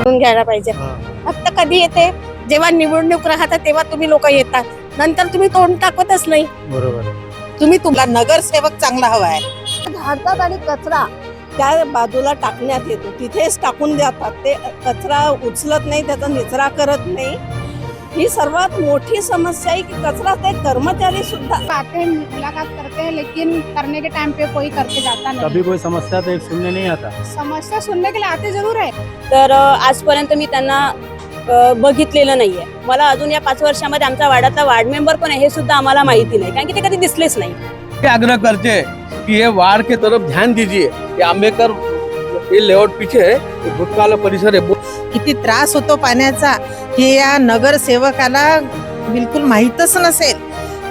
घ्यायला पाहिजे। फक्त कधी येते जेव्हा निवडणूक राहतात तेव्हा तुम्ही लोक येतात, नंतर तुम्ही तोंड टाकतच नाही। बरोबर। तुम्ही तुमचा नगरसेवक चांगला हवाय। घालतात आणि कचरा त्या बाजूला टाकण्यात येतो, तिथेच टाकून देतात। ते कचरा उचलत नाही, त्याचा निचरा करत नाही। ही सर्वात मोठी समस्या है कि कचरा ते कर्मचारी सुद्धा आते हैं, मुलाकात करते हैं, लेकिन करने के टाइम पे कोई करके जाता नहीं। कभी कोई समस्या तो एक सुनने नहीं आता। समस्या सुनने के लिए आते जरूर है। तर आजपर्यंत मी त्यांना बघितलेलं नाहीये। मला अजून या 5 वर्षामध्ये आमचा वार्डातला वार्ड मेंबर कोण आहे हे सुद्धा आम्हाला माहिती नाही, कारण की ते कधी दिसलेच नाही। आग्रह करते हैं कि ये वार्ड के तरफ ध्यान दीजिए। ये आंबेडकर ये लेआउट पीछे है, ये भूतकाल परिसर है। किती त्रास होतो पाण्याचा हे या नगरसेवकाला बिलकुल माहीतच नसेल,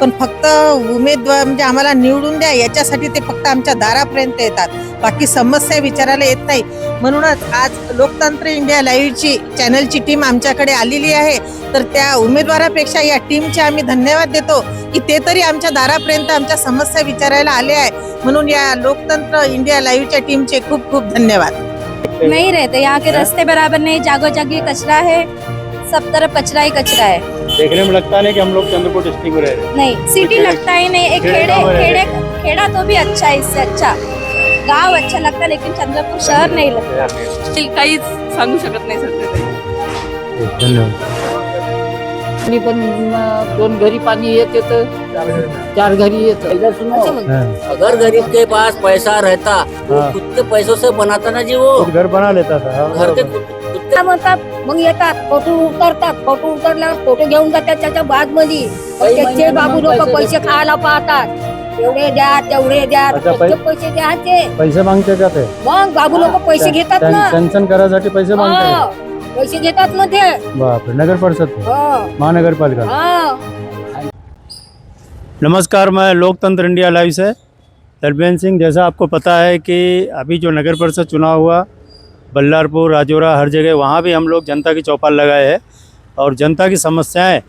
पण फक्त उमेदवार म्हणजे आम्हाला निवडून द्या याच्यासाठी ते फक्त आमच्या दारापर्यंत येतात, बाकी समस्या विचारायला येत नाही। म्हणूनच आज लोकतंत्र इंडिया लाईव्हची चॅनलची टीम आमच्याकडे आलेली आहे, तर त्या उमेदवारापेक्षा या टीमचे आम्ही धन्यवाद देतो की ते तरी आमच्या दारापर्यंत आमच्या समस्या विचारायला आले आहे। म्हणून या लोकतंत्र इंडिया लाईव्हच्या टीमचे खूप खूप धन्यवाद। नहीं रहते यहाँ के रास्ते बराबर नहीं, जागो जागी कचरा है, सब तरफ कचरा ही कचरा है। देखने में लगता नहीं कि हम लोग चंद्रपुर डिस्ट्रिक्ट में रह रहे हैं। नहीं सिटी लगता ही नहीं, एक खेड़ा तो भी अच्छा है, इससे अच्छा गांव अच्छा लगता है, लेकिन चंद्रपुर शहर नहीं लगता। काहीच सांगू शकत नाही सध्या। धन्यवाद। मी पण 2 घरी पानी येते तो 4 घरी येते। अगर गरीब के पास पैसा रहता वो खुद के पैसों से बनाता ना जी, वो घर बना लेता था। घर के खुद काय म्हणतात, मग येतात फोटो उतरतात, फोटो उतरल्यावर फोटो घेऊन जातात त्याच्या बॅग मध्ये। त्याचे बाबू लोक पैसे खायला पाहतात, एवढे द्या तेवढे द्या, पैसे द्यायचे। पैसे मागते का ते? मग बाबू लोक पैसे घेतात ना, टेंशन करायसाठी पैसे मागते। पैसे घेतात ना ते। बापरे, नगर परिषद महानगर पालिका। नमस्कार, मैं लोकतंत्र इंडिया लाइव से दरबेन सिंह। जैसा आपको पता है कि अभी जो नगर परिषद चुनाव हुआ बल्लारपुर, राजौरा, हर जगह वहाँ भी हम लोग जनता की चौपाल लगाए हैं और जनता की समस्याएं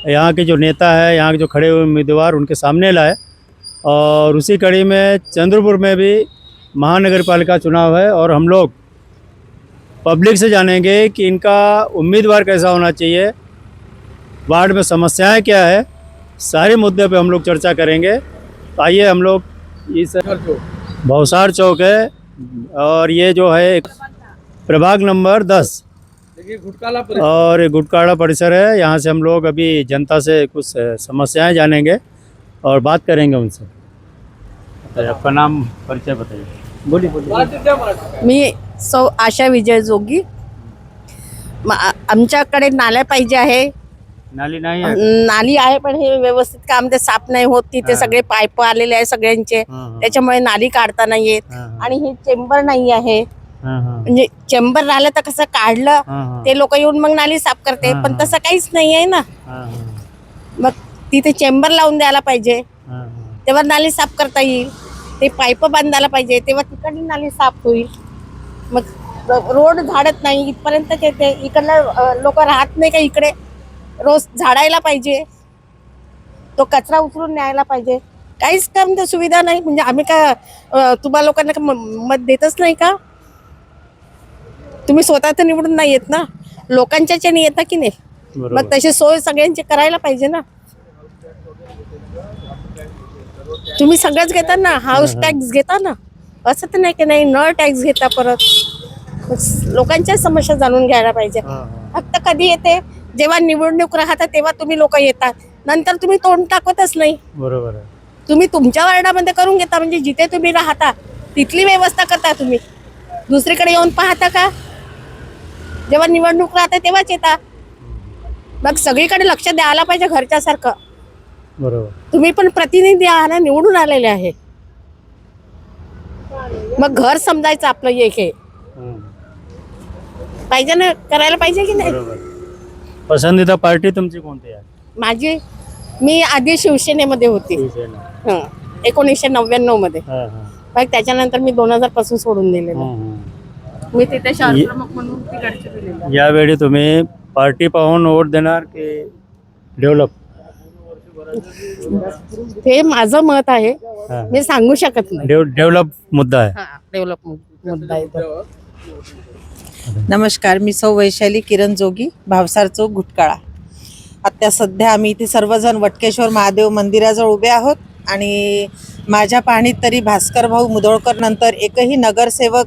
यहाँ के जो नेता है, यहाँ के जो खड़े हुए उम्मीदवार उनके सामने लाए। और उसी कड़ी में चंद्रपुर में भी महानगर पालिका चुनाव है और हम लोग पब्लिक से जानेंगे कि इनका उम्मीदवार कैसा होना चाहिए, वार्ड में समस्याएं क्या है, सारे मुद्दे पे हम लोग चर्चा करेंगे। तो आइए हम लोग इस भौसार चौक है और ये जो है प्रभाग नंबर 10 और गुटकाड़ा परिसर है। यहाँ से हम लोग अभी जनता से कुछ समस्याएं जानेंगे और बात करेंगे उनसे। आपका नाम परिचय बताइए। बोलिए बोलिए। मी सौ आशा विजय जोगी। आमच्याकडे नाल्या पाहिजे आहे। नाली नाही आहे? नाली आहे पण हे व्यवस्थित काम ते साफ नाही होत, तिथे सगळे पाईप आलेले आहे सगळ्यांचे, त्याच्यामुळे नाली काढता नाही येत। आणि हे चेंबर नाही आहे, म्हणजे चेंबर राहिलं तर कसं काढलं ते लोक येऊन मग नाली साफ करते, पण तसं काहीच नाही आहे ना। मग तिथे चेंबर लावून द्यायला पाहिजे, तेव्हा नाली साफ करता येईल। ते पाईप बांधायला पाहिजे, तेव्हा तिकडली नाली साफ होईल। मग रोड झाडत नाही इथपर्यंत येते, इकडला लोक राहत नाही का इकडे, रोज झाडायला पाहिजे, तो कचरा उचलून न्यायला पाहिजे। काहीच काम तर सुविधा नाही, म्हणजे आम्ही का तुम्हा लोकांना मत देतच नाही का? तुम्ही स्वतः तर निवडून नाही येत ना, लोकांच्या येता की नाही? मग तशी सोय सगळ्यांची करायला पाहिजे ना। तुम्ही सगळंच घेता ना, हाऊस टॅक्स घेता ना, असं तर नाही की नाही नळ टॅक्स घेता। परत लोकांच्या समस्या जाणून घ्यायला पाहिजे। फक्त कधी येते जेव्हा निवडणूक राहतात तेव्हा तुम्ही लोक येतात, नंतर तुम्ही तोंड टाकतच नाही। बरोबर आहे। तुम्ही तुमच्या वार्डामध्ये करून घेता, म्हणजे जिथे तुम्ही राहता तिथली व्यवस्था करता, तुम्ही दुसरीकडे येऊन पाहता का? जेव्हा निवडणूक राहते तेव्हाच येता। मग सगळीकडे लक्ष द्यायला पाहिजे घरच्या सारखं। बरोबर। तुम्ही पण प्रतिनिधी आहात, निवडून आलेले आहे, मग घर समजायचं आपलं एक हे पाहिजे ना, करायला पाहिजे की नाही? पसंदीदा पार्टी तुमची कोणती आहे? माझी मी आधी शिवसेनेमध्ये होती, 1999 मध्ये। मग त्याच्यानंतर मी 2000 पासून सोडून दिलेलं, मी तिथे शहर प्रमुख म्हणून तिकडचे दिलेलं। यावेळी तुम्ही पार्टी पाहून वोट देणार की डेव्हलप? हे माझं मत आहे, मी सांगू शकत नाही। डेव्हलप मुद्दा आहे। डेव्हलप मुद्दा आहे। नमस्कार, मी सौ वैशाली किरण जोगी, भावसार चौक, घुटकाळा. आता सध्या आम्ही इथे सर्वजण वटकेश्वर महादेव मंदिराजवळ उभे आहोत आणि माझ्या पाहणीत तरी भास्कर भाऊ मुधोळकर नंतर एकही नगरसेवक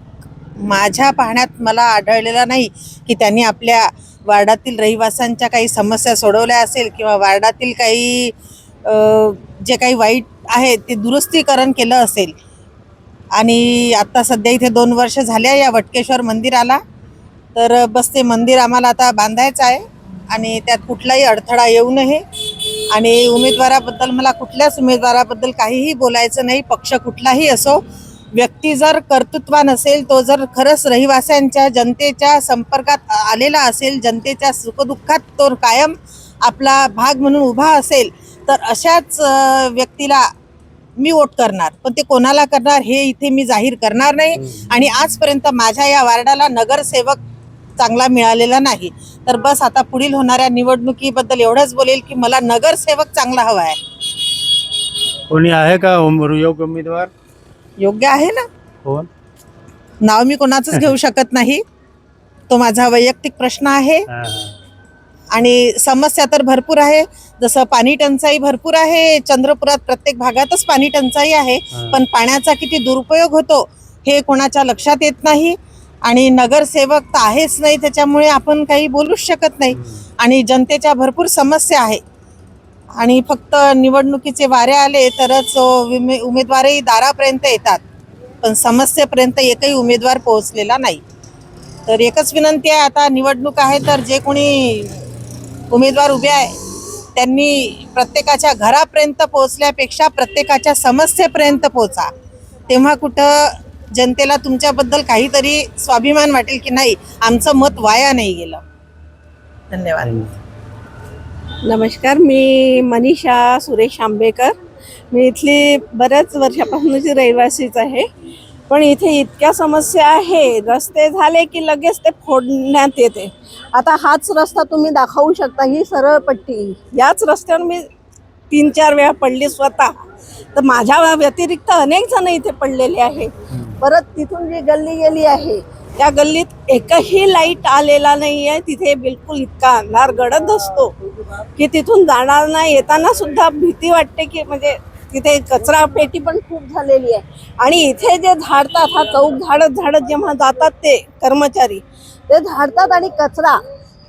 माझ्या पाहण्यात मला आढळलेला नाही की त्यांनी आपल्या वार्डातील रहिवाशांच्या काही समस्या सोडवल्या असेल किंवा वार्डातील काही जे काही वाईट आहे ते दुरुस्तीकरण केलं असेल. आणि आता सध्या इथे 2 वर्ष झाल्या या वटकेश्वर मंदिराला. तर बस ते मंदिर आम्हाला आता बांधायचं आहे आणि त्यात कुठलाही अडथळा येऊ नये. आणि उमेदवाराबद्दल मला कुठल्याच उमेदवाराबद्दल काहीही बोलायचं नाही, पक्ष कुठलाही असो. व्यक्ती जर कर्तृत्वान असेल, तो जर खरंच रहिवाशांच्या जनतेच्या संपर्कात आलेला असेल, जनतेच्या सुखदुःखात तो कायम आपला भाग म्हणून उभा असेल, तर अशाच व्यक्तीला मी वोट करणार. पण ते कोणाला करणार हे इथे मी जाहीर करणार नाही. आणि आजपर्यंत माझ्या या वार्डाला नगरसेवक चांगला मिळालेला नाही. तर बस आता पुढील होणाऱ्या निवडणुकीबद्दल एवढंच बोलेल की मला नगरसेवक चांगला हवा आहे. कोणी आहे का योग्य उमेदवार? योग्य आहे ना. कोण? नाव मी कोणाचंच घेऊ शकत नाही, तो माझा वैयक्तिक प्रश्न आहे. आणि समस्या तर भरपूर आहे. जसं पाणी टंचाई भरपूर आहे, चंद्रपुरात प्रत्येक भागातच पाणी टंचाई आहे. पण पाण्याचा किती दुरुपयोग होतो हे कोणाच्या लक्षात येत नाही. आणि नगरसेवक तर आहेच नाही, त्याच्यामुळे आपण काही बोलूच शकत नाही. आणि जनतेच्या भरपूर समस्या आहे. आणि फक्त निवडणुकीचे वारे आले तरच उमेदवारही दारापर्यंत येतात, पण समस्येपर्यंत एकही उमेदवार पोहोचलेला नाही. तर एकच विनंती आहे, आता निवडणूक आहे तर जे कोणी उमेदवार उभे आहे त्यांनी प्रत्येकाच्या घरापर्यंत पोहोचल्यापेक्षा प्रत्येकाच्या समस्येपर्यंत पोहोचा. तेव्हा कुठं जनतेला तुमच्याबद्दल काहीतरी स्वाभिमान वाटेल की नाही, आमचं मत वाया नाही गेलं. धन्यवाद. नमस्कार, मी मनीषा सुरेश आंबेकर. मी इथली बऱ्याच वर्षापासूनची रहिवासीच आहे. पण इथे इतक्या समस्या आहे, रस्ते झाले की लगेच ते फोडण्यात येते. आता हाच रस्ता तुम्ही दाखवू शकता, ही सरळ पट्टी, याच रस्त्यावर मी 3-4 वेळा पडली स्वतः. तर माझ्या व्यतिरिक्त अनेक जण इथे पडलेले आहे. परत तिथून जी गल्ली गेली आहे त्या गल्लीत एकही लाईट आलेला नाही आहे. तिथे बिलकुल इतका अंधार गडद असतो की तिथून जाणार नाही. येताना सुद्धा भीती वाटते की म्हणजे तिथे कचरा पेटी पण खूप झालेली आहे. आणि इथे जे झाडतात, हा चौक झाडत जेव्हा जातात ते कर्मचारी, ते झाडतात आणि कचरा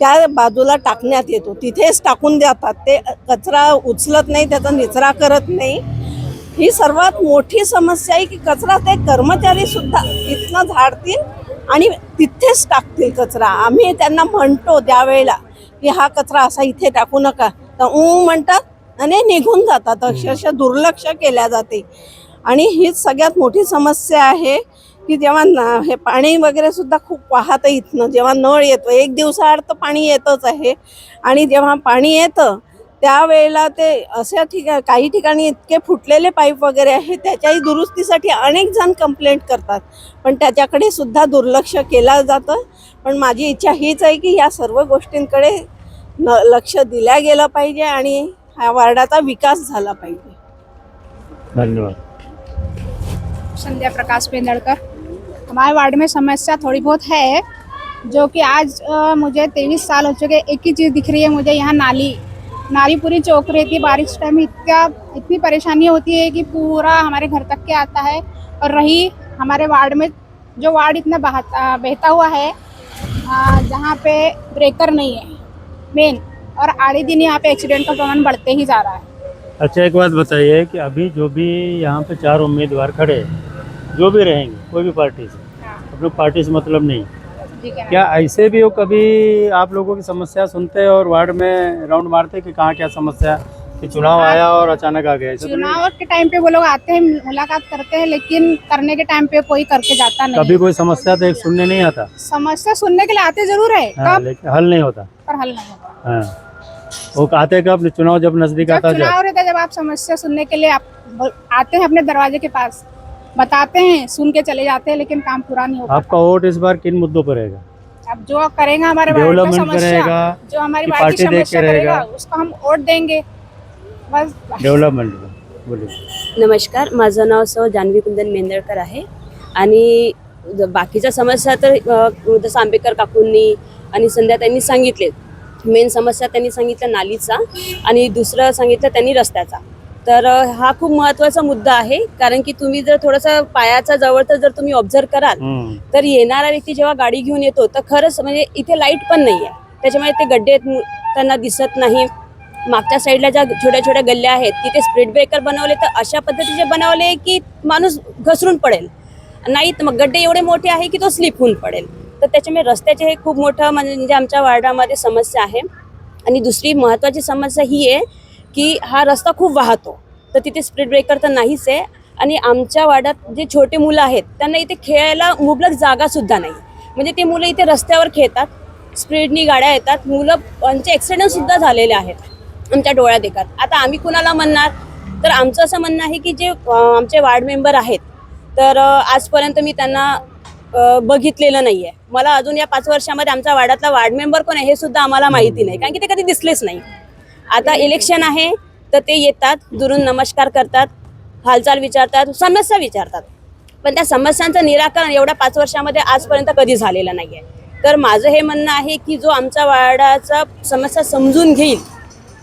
त्या बाजूला टाकण्यात येतो, तिथेच टाकून जातात. ते कचरा उचलत नाही, त्याचा निचरा करत नाही. ही सर्वात मोठी समस्या आहे की कचरा ते कर्मचारी सुद्धा तिथनं झाडतील आणि तिथेच टाकतील कचरा. आम्ही त्यांना म्हणतो त्यावेळेला की हा कचरा असा इथे टाकू नका, तर म्हणतात आणि निघून जातात. अक्षरशः दुर्लक्ष केल्या जाते. आणि हीच सगळ्यात मोठी समस्या आहे की जेव्हा हे पाणी वगैरे सुद्धा खूप वाहतं इथनं, जेव्हा नळ येतो 1 दिवसाआड तर पाणी येतच आहे. आणि जेव्हा पाणी येतं त्यावेळेला ते अशा काही ठिकाणी इतके फुटलेले पाईप वगैरे आहे, त्याच्याही दुरुस्तीसाठी अनेक जण कंप्लेंट करतात, पण त्याच्याकडे सुद्धा दुर्लक्ष केलं जातं. पण माझी इच्छा हीच आहे की या सर्व गोष्टींकडे लक्ष दिल्या गेलं पाहिजे आणि ह्या वार्डाचा विकास झाला पाहिजे. धन्यवाद. संध्या प्रकाश पेंदड़कर. हमारे वार्ड में समस्या थोड़ी बहुत है, जो कि आज मुझे 23 साल हो चुके. एक ही चीज़ दिख रही है मुझे, यहाँ नाली पूरी चौक रहती है. बारिश टाइम में इतनी परेशानी होती है कि पूरा हमारे घर तक के आता है. और रही हमारे वार्ड में जो वार्ड इतना बहता हुआ है, जहाँ पे ब्रेकर नहीं है मेन, और आड़े दिन यहाँ पे एक्सीडेंट का प्रमाण बढ़ते ही जा रहा है. अच्छा, एक बात बताइए कि अभी जो भी यहाँ पे 4 उम्मीदवार खड़े हैं, जो भी रहेंगे कोई भी पार्टी से, अपने पार्टी से मतलब नहीं, क्या ऐसे भी हो कभी आप लोगों की समस्या सुनते हैं और वार्ड में राउंड मारते कि कहाँ क्या समस्या, कि चुनाव आया और अचानक आ गया? चुनाव के टाइम पे वो लोग आते हैं, मुलाकात करते हैं, लेकिन करने के टाइम पे कोई करके जाता नहीं. कभी कोई समस्या तो एक सुनने नहीं आता? समस्या सुनने के लिए आते जरूर है, लेकिन हल नहीं होता. पर हल नहीं होता. हाँ, वो कहते कब चुनाव जब नजदीक आता है, चुनाव रहता है, जब आप समस्या सुनने के लिए आप आते हैं अपने दरवाजे के पास, बताते हैं, सुन के चले जाते हैं, लेकिन काम पूरा नहीं होता. आपका वोट इस बार किन मुद्दों पर रहेगा? अब जो करेगा हमारे डेवलपमेंट करेगा, जो हमारी वार्ड की समस्या करेगा उसको हम वोट देंगे. बस डेव्हलपमेंट. बोलिए. नमस्कार, माझं नाव सौ जान्हवी कुंदन मेंदळकर आहे आणि बाकीच्या समस्या तर जसं आंबेडकर काकूंनी आणि संध्या त्यांनी सांगितले. मेन समस्या त्यांनी सांगितलं नालीचा आणि दुसरं सांगितलं त्यांनी रस्त्याचा. तर हा खूप महत्त्वाचा मुद्दा आहे, कारण की तुम्ही जर थोडंसं पायाचा जवळ जर तुम्ही ऑब्झर्व कराल तर येणारा व्यक्ती जेव्हा गाडी घेऊन येतो तर खरंच म्हणजे इथे लाईट पण नाही आहे, त्याच्यामुळे ते गड्डे त्यांना दिसत नाही. मागच्या साईडला ज्या छोट्या छोट्या गल्ल्या आहेत तिथे स्पीड ब्रेकर बनवले तर अशा पद्धतीचे बनवले की माणूस घसरून पडेल, नाही तर मग गड्डे एवढे मोठे आहे की तो स्लिप होऊन पडेल. तर त्याच्यामुळे रस्त्याचे हे खूप मोठं म्हणजे आमच्या वार्डामध्ये समस्या आहे. आणि दुसरी महत्त्वाची समस्या ही आहे की हा रस्ता खूप वाहतो, तर तिथे स्पीड ब्रेकर तर नाहीच आहे. आणि आमच्या वार्डात जे छोटे मुलं आहेत त्यांना इथे खेळायला मुबलक जागासुद्धा नाही. म्हणजे ते मुलं इथे रस्त्यावर खेळतात, स्पीडनी गाड्या येतात, मुलांचे ॲक्सिडेंटसुद्धा झालेले आहेत आमच्या डोळ्यात देखत. आता आम्ही कुणाला म्हणणार, तर आमचं असं म्हणणं आहे की जे आमचे वार्ड मेंबर आहेत तर आजपर्यंत मी त्यांना बघितलेलं नाही आहे. मला अजून या 5 वर्षामध्ये आमच्या वार्डातला वार्ड मेंबर कोण आहे हे सुद्धा आम्हाला माहिती नाही, कारण की ते कधी दिसलेच नाही. आता इलेक्शन आहे तर ते येतात, दुरून नमस्कार करतात, हालचाल विचारतात, समस्या विचारतात, पण त्या समस्यांचं निराकरण एवढ्या 5 वर्षामध्ये आजपर्यंत कधी झालेलं नाही आहे. तर माझं हे म्हणणं आहे की जो आमच्या वार्डाचा समस्या समजून घेईल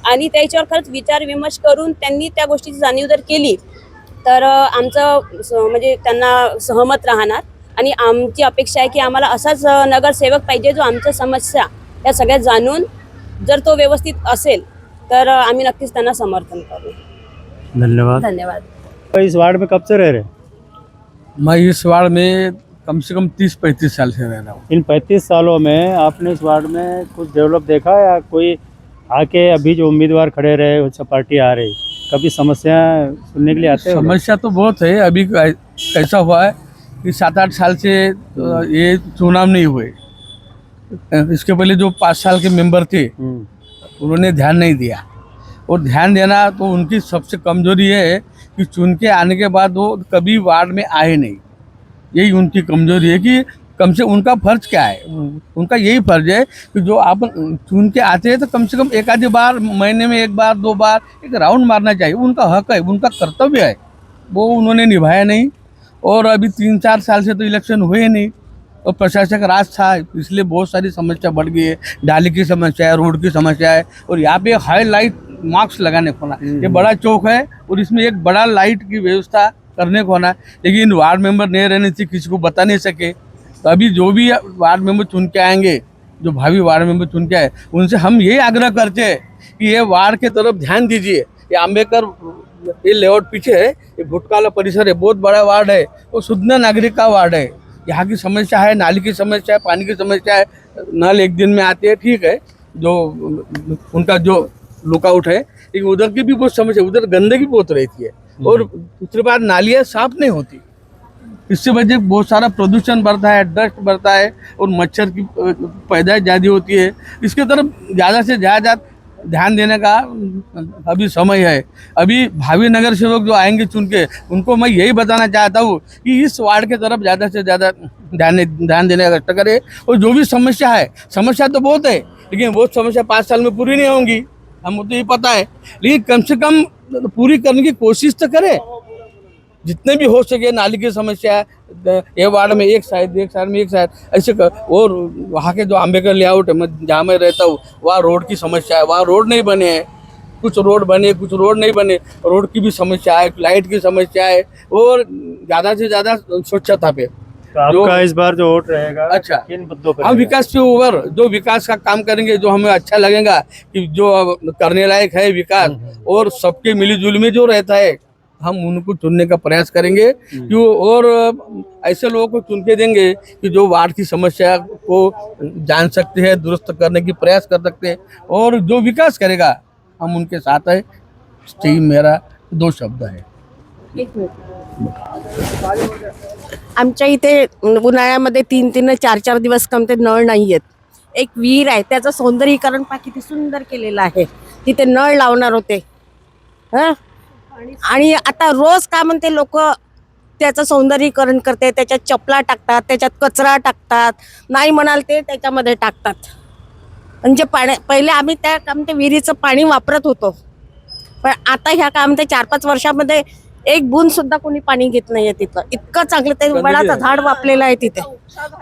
आणि त्याच्यावर खरंच विचार विमर्श करून त्यांनी त्या गोष्टीची जाणीव जर केली तर आमचं म्हणजे त्यांना सहमत राहणार. आणि आमची अपेक्षा आहे की आम्हाला असाच नगरसेवक पाहिजे जो आमच्या समस्या या सगळ्या जाणून जर तो व्यवस्थित असेल तर आम्ही नक्कीच त्यांना समर्थन करू. धन्यवाद. धन्यवाद. इस वार्ड में कब से रह रहे हैं? मैं इस वार्ड में कम से कम 30-35 साल से रह रहा हूँ। इन 35 सालों में आपने इस वार्ड में कुछ डेवलप देखा या कोई आके अभी जो उम्मीदवार खड़े रहे उससे पार्टी आ रही, कभी समस्या सुनने के लिए आते हो? समस्या तो बहुत है। अभी कैसा हुआ है कि 7-8 साल से ये चुनाव नहीं हुए। इसके पहले जो 5 साल के मेंबर थे उन्होंने ध्यान नहीं दिया, और ध्यान देना तो उनकी सबसे कमजोरी है कि चुन के आने के बाद वो कभी वार्ड में आए नहीं। यही उनकी कमजोरी है कि कम से उनका फर्ज क्या है, उनका यही फर्ज है कि जो आप चुन के आते हैं तो कम से कम एक आधी बार, महीने में 1 बार 2 बार एक राउंड मारना चाहिए। उनका हक है, उनका कर्तव्य है, वो उन्होंने निभाया नहीं। और अभी 3-4 साल से तो इलेक्शन हुए नहीं, और प्रशासक राज था, इसलिए बहुत सारी समस्या बढ़ गई है। डाली की समस्या है, रोड की समस्या है, और यहाँ पे हाईलाइट मार्क्स लगाने को ना, ये बड़ा चौक है और इसमें एक बड़ा लाइट की व्यवस्था करने को ना, लेकिन वार्ड मेंबर नहीं रहने से किसी को बता नहीं सके। तो अभी जो भी वार्ड मेंबर चुन के आएंगे, जो भावी वार्ड मेंबर चुन के आए, उनसे हम ये आग्रह करते हैं कि ये वार्ड के तरफ ध्यान दीजिए। ये अम्बेडकर ये लेआउट पीछे है, ये भुटकाला परिसर है, बहुत बड़ा वार्ड है, वो शुद्ध नागरिक का वार्ड है। यहाँ की समस्या है, नाली की समस्या है, पानी की समस्या है। नल एक दिन में आते हैं, ठीक है, जो उनका जो लुकआउट है, लेकिन उधर की भी बहुत समस्या, उधर गंदगी बहुत रहती है, और दूसरी बात नालियाँ साफ नहीं होती। इससे वजह बहुत सारा प्रदूषण बढ़ता है, डस्ट बढ़ता है, और मच्छर की पैदाइश ज़्यादा होती है। इसके तरफ ज़्यादा से ज़्यादा ध्यान देने का अभी समय है। अभी भावी नगर सेवक जो आएंगे चुन के, उनको मैं यही बताना चाहता हूँ कि इस वार्ड के तरफ ज़्यादा से ज़्यादा ध्यान देने का कष्ट करें। और जो भी समस्या है, समस्या तो बहुत है, लेकिन वो समस्या 5 साल में पूरी नहीं होंगी, हमको तो ये पता है, लेकिन कम से कम पूरी करने की कोशिश तो करें जितने भी हो सके। नाली की समस्या है, ये वार्ड में एक साइड में एक साइड ऐसे और वहाँ के जो अम्बेडकर लेआउट है, जहाँ मैं रहता हूँ, वहाँ रोड की समस्या है, वहाँ रोड नहीं बने हैं, कुछ रोड बने कुछ रोड नहीं बने, रोड की भी समस्या है, लाइट की समस्या है, और ज़्यादा से ज़्यादा स्वच्छता पे। तो आपका इस बार जो वोट रहेगा अच्छा, किन मुद्दों पर हम विकास के ऊपर जो विकास का काम करेंगे, जो हमें अच्छा लगेगा कि जो करने लायक है विकास, और सबके मिलीजुली में जो रहता है, हम उनको चुनने का प्रयास करेंगे। क्यों, और ऐसे लोगों को चुन के देंगे कि जो वार्ड की समस्या को जान सकते हैं, दुरुस्त करने की प्रयास कर सकते हैं, और जो विकास करेगा हम उनके साथ है। यही मेरा 2 शब्द है। आमच्या इथे उन्हाळ्यामध्ये 3-3 4-4 दिवस कमते नळ नाही आहेत. एक विहीर आहे, त्याचं सौंदर्यीकरण पहा किती सुंदर केलेलं आहे. तिथे नळ लावणार होते हं, आणि आता रोज काय म्हणते लोक त्याचं सौंदर्यीकरण करते, त्याच्यात चपला टाकतात, त्याच्यात कचरा टाकतात, नाही म्हणाल ते त्याच्यामध्ये टाकतात. म्हणजे पहिले आम्ही त्या काय म्हणते विहिरीचं पाणी वापरत होतो, पण आता ह्या काय म्हणते 4-5 वर्षामध्ये एक बूंद सुद्धा कोणी पाणी घेत नाहीये तिथं. इतकं चांगलं ते वडाचं झाड वापलेलं आहे तिथे,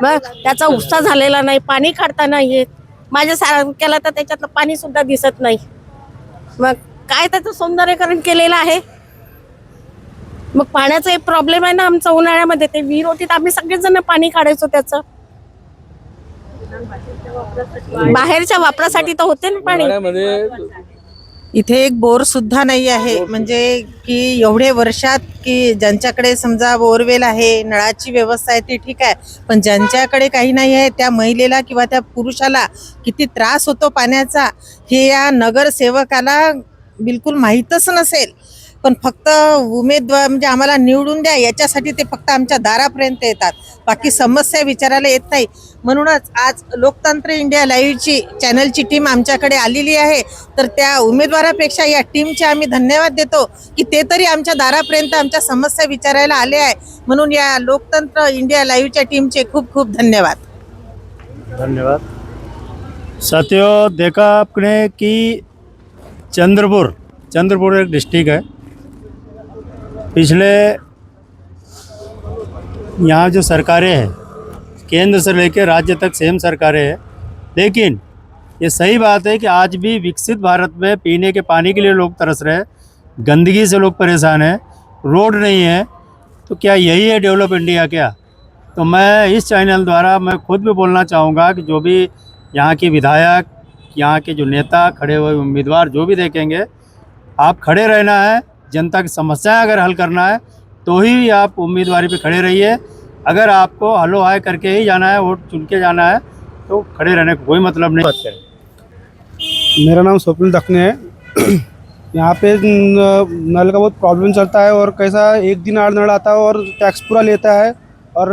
मग त्याचा उपसा झालेला नाही, पाणी काढता नाही येत. माझ्या सारख्याला तर त्याच्यातलं पाणी सुद्धा दिसत नाही. मग काय त्याचं सौंदर्यकरण केलेलं आहे. मग पाण्याचा एक प्रॉब्लेम आहे ना आमचा उन्हाळ्यामध्ये. ते विहीर होती तर आम्ही सगळेजण पाणी काढायचो त्याचं. बाहेरच्या वापरासाठी तर होते ना पाणी. इथे एक बोर सुद्धा नाही आहे. म्हणजे की एवढे वर्षात की ज्यांच्याकडे समजा बोरवेल आहे, नळाची व्यवस्था आहे ती ठीक आहे, पण ज्यांच्याकडे काही नाही आहे त्या महिलेला किंवा त्या पुरुषाला किती त्रास होतो पाण्याचा हे या नगरसेवकाला बिलकुल माहीतच नसेल. पण फक्त उमेदवार म्हणजे आम्हाला निवडून द्या याच्यासाठी ते फक्त आमच्या दारापर्यंत येतात, बाकी समस्या विचारायला येत नाही. म्हणूनच आज लोकतंत्र इंडिया लाईव्हची चॅनलची टीम आमच्याकडे आलेली आहे. तर त्या उमेदवारापेक्षा या टीमचे आम्ही धन्यवाद देतो की ते तरी आमच्या दारापर्यंत आमच्या समस्या विचारायला आले आहे. म्हणून या लोकतंत्र इंडिया लाईव्हच्या टीमचे खूप खूप धन्यवाद. धन्यवाद। साथियों, देखा आपने कि चंद्रपुर एक डिस्ट्रिक्ट है। पिछले यहाँ जो सरकारें हैं, केंद्र से लेकर राज्य तक सेम सरकारें हैं, लेकिन ये सही बात है कि आज भी विकसित भारत में पीने के पानी के लिए लोग तरस रहे हैं, गंदगी से लोग परेशान हैं, रोड नहीं है। तो क्या यही है डेवलप इंडिया क्या? तो मैं इस चैनल द्वारा मैं खुद भी बोलना चाहूँगा कि जो भी यहाँ के विधायक, यहाँ के जो नेता, खड़े हुए उम्मीदवार जो भी देखेंगे, आप खड़े रहना है। जनता की समस्याएं अगर हल करना है तो ही आप उम्मीदवारी पे खड़े रहिए। अगर आपको हलो हाय करके ही जाना है, वोट चुन के जाना है, तो खड़े रहने का कोई मतलब नहीं। बात करें। मेरा नाम स्वप्निल दखने है। यहाँ पे नल का बहुत प्रॉब्लम चलता है और कैसा एक दिन 8 नल आता है और टैक्स पूरा लेता है और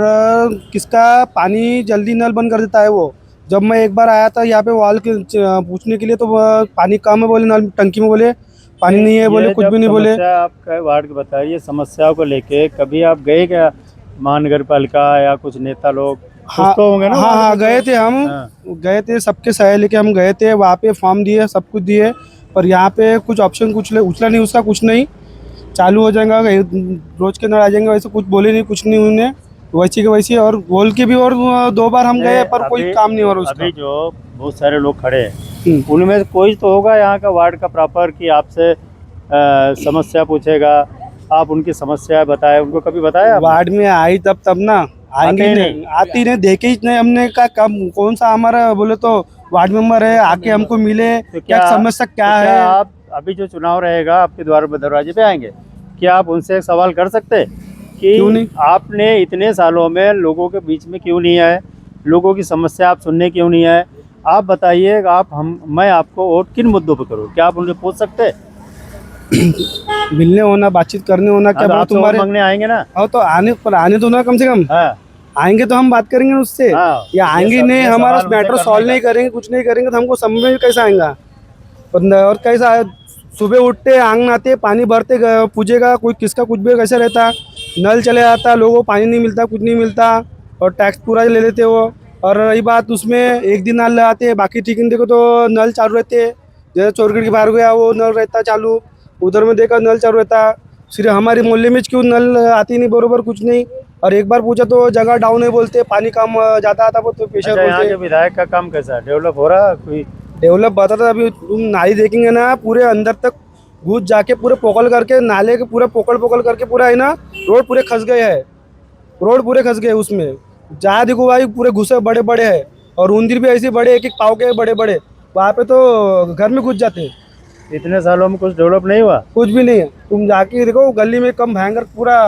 किसका पानी जल्दी नल बंद कर देता है वो। जब मैं एक बार आया था यहाँ पे वाल के पूछने के लिए तो पानी कम है बोले, नल टंकी में बोले पानी नहीं है बोले, कुछ भी नहीं बोले। आपका वार्ड के बताइए समस्याओं को लेके कभी आप गए क्या महानगर पालिका या कुछ नेता लोग? हाँ तो होंगे ना। हाँ गए थे हम। गए थे, सबके सहाय लेके हम गए थे, वहाँ पे फॉर्म दिए, सब कुछ दिए, पर यहाँ पे कुछ ऑप्शन कुछ उछला नहीं, उसका कुछ नहीं। चालू हो जाएगा, रोज के नल आ जाएंगे, वैसे कुछ बोले नहीं, कुछ नहीं उन्हें, वैसी के वैसी। और बोल के भी और 2 बार हम गए पर कोई काम नहीं हो रहा उसका। अभी जो बहुत सारे लोग खड़े हैं उनमें कोई तो होगा यहाँ का वार्ड का प्रॉपर कि आपसे समस्या पूछेगा, आप उनकी समस्या बताए, उनको कभी बताया? वार्ड में आई तब ना आएंगे नहीं, आती नहीं, देखे ही नहीं हमने। का कब कौन सा हमारा बोले तो वार्ड मेंबर है, आके हमको मिले, तो क्या समस्या क्या है। आप अभी जो चुनाव रहेगा आपके दरवाजे पे आएंगे, क्या आप उनसे एक सवाल कर सकते कि क्यों नहीं? आपने इतने सालों में लोगों के बीच में क्यों नहीं आए, लोगों की समस्या आप सुनने क्यों नहीं आए? आप बताइए, मैं आपको वोट किन मुद्दों पे करूँ? क्या आप उनसे पूछ सकते हैं? मिलने होना, बातचीत करने होना, क्या बोलो तुम्हारे मांगने आएंगे ना? तो आने दो ना कम से कम। आएंगे तो हम बात करेंगे उससे। या आएंगे नहीं, हमारा मैटर सॉल्व नहीं करेंगे, कुछ नहीं करेंगे, तो हमको समझ में कैसा आएगा? और कैसा सुबह उठते, आंगन आते, पानी भरते, पूछेगा कोई किसका कुछ भी कैसा रहता, नल चले जाता, लोगों को पानी नहीं मिलता, कुछ नहीं मिलता, और टैक्स पूरा ले लेते वो। और रही बात उसमें एक दिन नल आते, बाकी ठीक है, देखो तो नल चालू रहते। जैसे चोरगढ़ के बाहर गया वो नल रहता चालू, उधर में देखा नल चालू रहता। सिर्फ हमारे मोहल्ले में क्यों नल आती नहीं बरोबर, कुछ नहीं। और एक बार पूछा तो जगह डाउन है बोलते, पानी कम जाता आता वो तो पेशा बोलते। विधायक का काम कैसा है, डेवलप हो रहा है? कोई डेवलप बताता, अभी तुम नाली देखेंगे ना, पूरे अंदर तक घुस जाके पूरे पोकल करके, नाले के पूरे पोकल करके पूरा है ना, रोड पूरे खस गए है, रोड पूरे खस गए उसमें। जहाँ देखो भाई पूरे घुसे बड़े बड़े है, और मंदिर भी ऐसे बड़े, एक पाव के बड़े बड़े, वहाँ पे तो घर में घुस जाते हैं। इतने सालों में कुछ डेवलप नहीं हुआ? कुछ भी नहीं है। तुम जाके देखो गली में कम भयंकर पूरा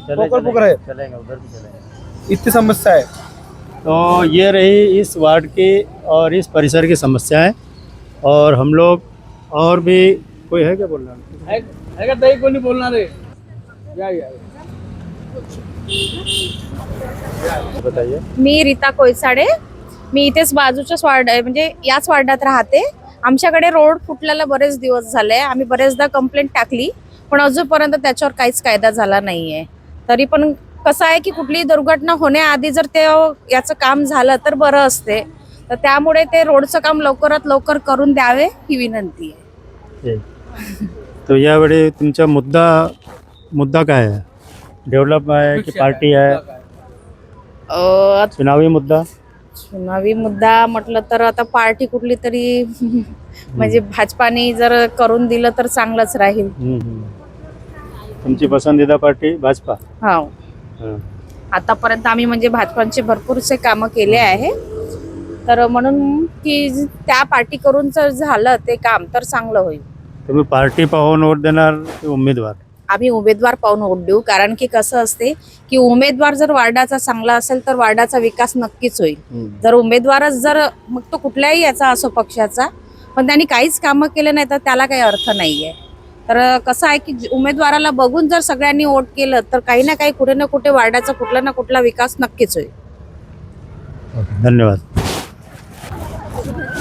पोकर है, चलेंगे उधर भी चलेंगे। इतनी समस्या है। तो ये रही इस वार्ड की और इस परिसर की समस्याएं। और हम लोग और भी कोई है क्या बोलना है? कोई नहीं बोलना रे। बताइए। मी रीता कोयसाडे, मी इथेच बाजूच्याच वार्ड आहे, म्हणजे याच वार्डात राहते. आमच्याकडे रोड फुटल्याला बरेच दिवस झाले, आम्ही बरेचदा कंप्लेंट टाकली, पण अजूनपर्यंत त्याच्यावर काहीच कायदा झाला नाहीये. तरी पण कसं आहे की कुठलीही दुर्घटना होण्याआधी जर ते याचं काम झालं तर बरं असते. तर त्यामुळे ते रोडचं काम लवकरात लवकर करून द्यावे ही विनंती आहे. तो यावेळी तुमचा मुद्दा मुद्दा क्या है? डेवलप है कि पार्टी है? चुनावी मुद्दा? चुनावी मुद्दा म्हटलं तर आता पार्टी कुठली तरी म्हणजे भाजपाने जर करून दिलं तर चांगलंच राहील. तुमची पसंदीदा पार्टी भाजपा? हो, हां. आतापर्यंत आम्ही म्हणजे भाजपांचे भरपूरसे कामं केले आहे, तर म्हणून की त्या पार्टी करून जर झालं ते काम तर चांगलं होईल. तुम्ही पार्टी पाहून वोट देणार की उमेदवार? आम्ही उमेदवार पाहून वोट देऊ, कारण की कसं असते की उमेदवार जर वार्डाचा चांगला असेल तर वार्डाचा विकास नक्कीच होईल. जर उमेदवारच जर मग तो कुठल्याही याचा असो पक्षाचा, पण त्यांनी काहीच कामं केले नाही तर त्याला काही अर्थ नाही आहे. तर कसं आहे की उमेदवाराला बघून जर सगळ्यांनी वोट केलं तर काही ना काही कुठे ना कुठे वार्डाचा कुठला ना कुठला विकास नक्कीच होईल. धन्यवाद.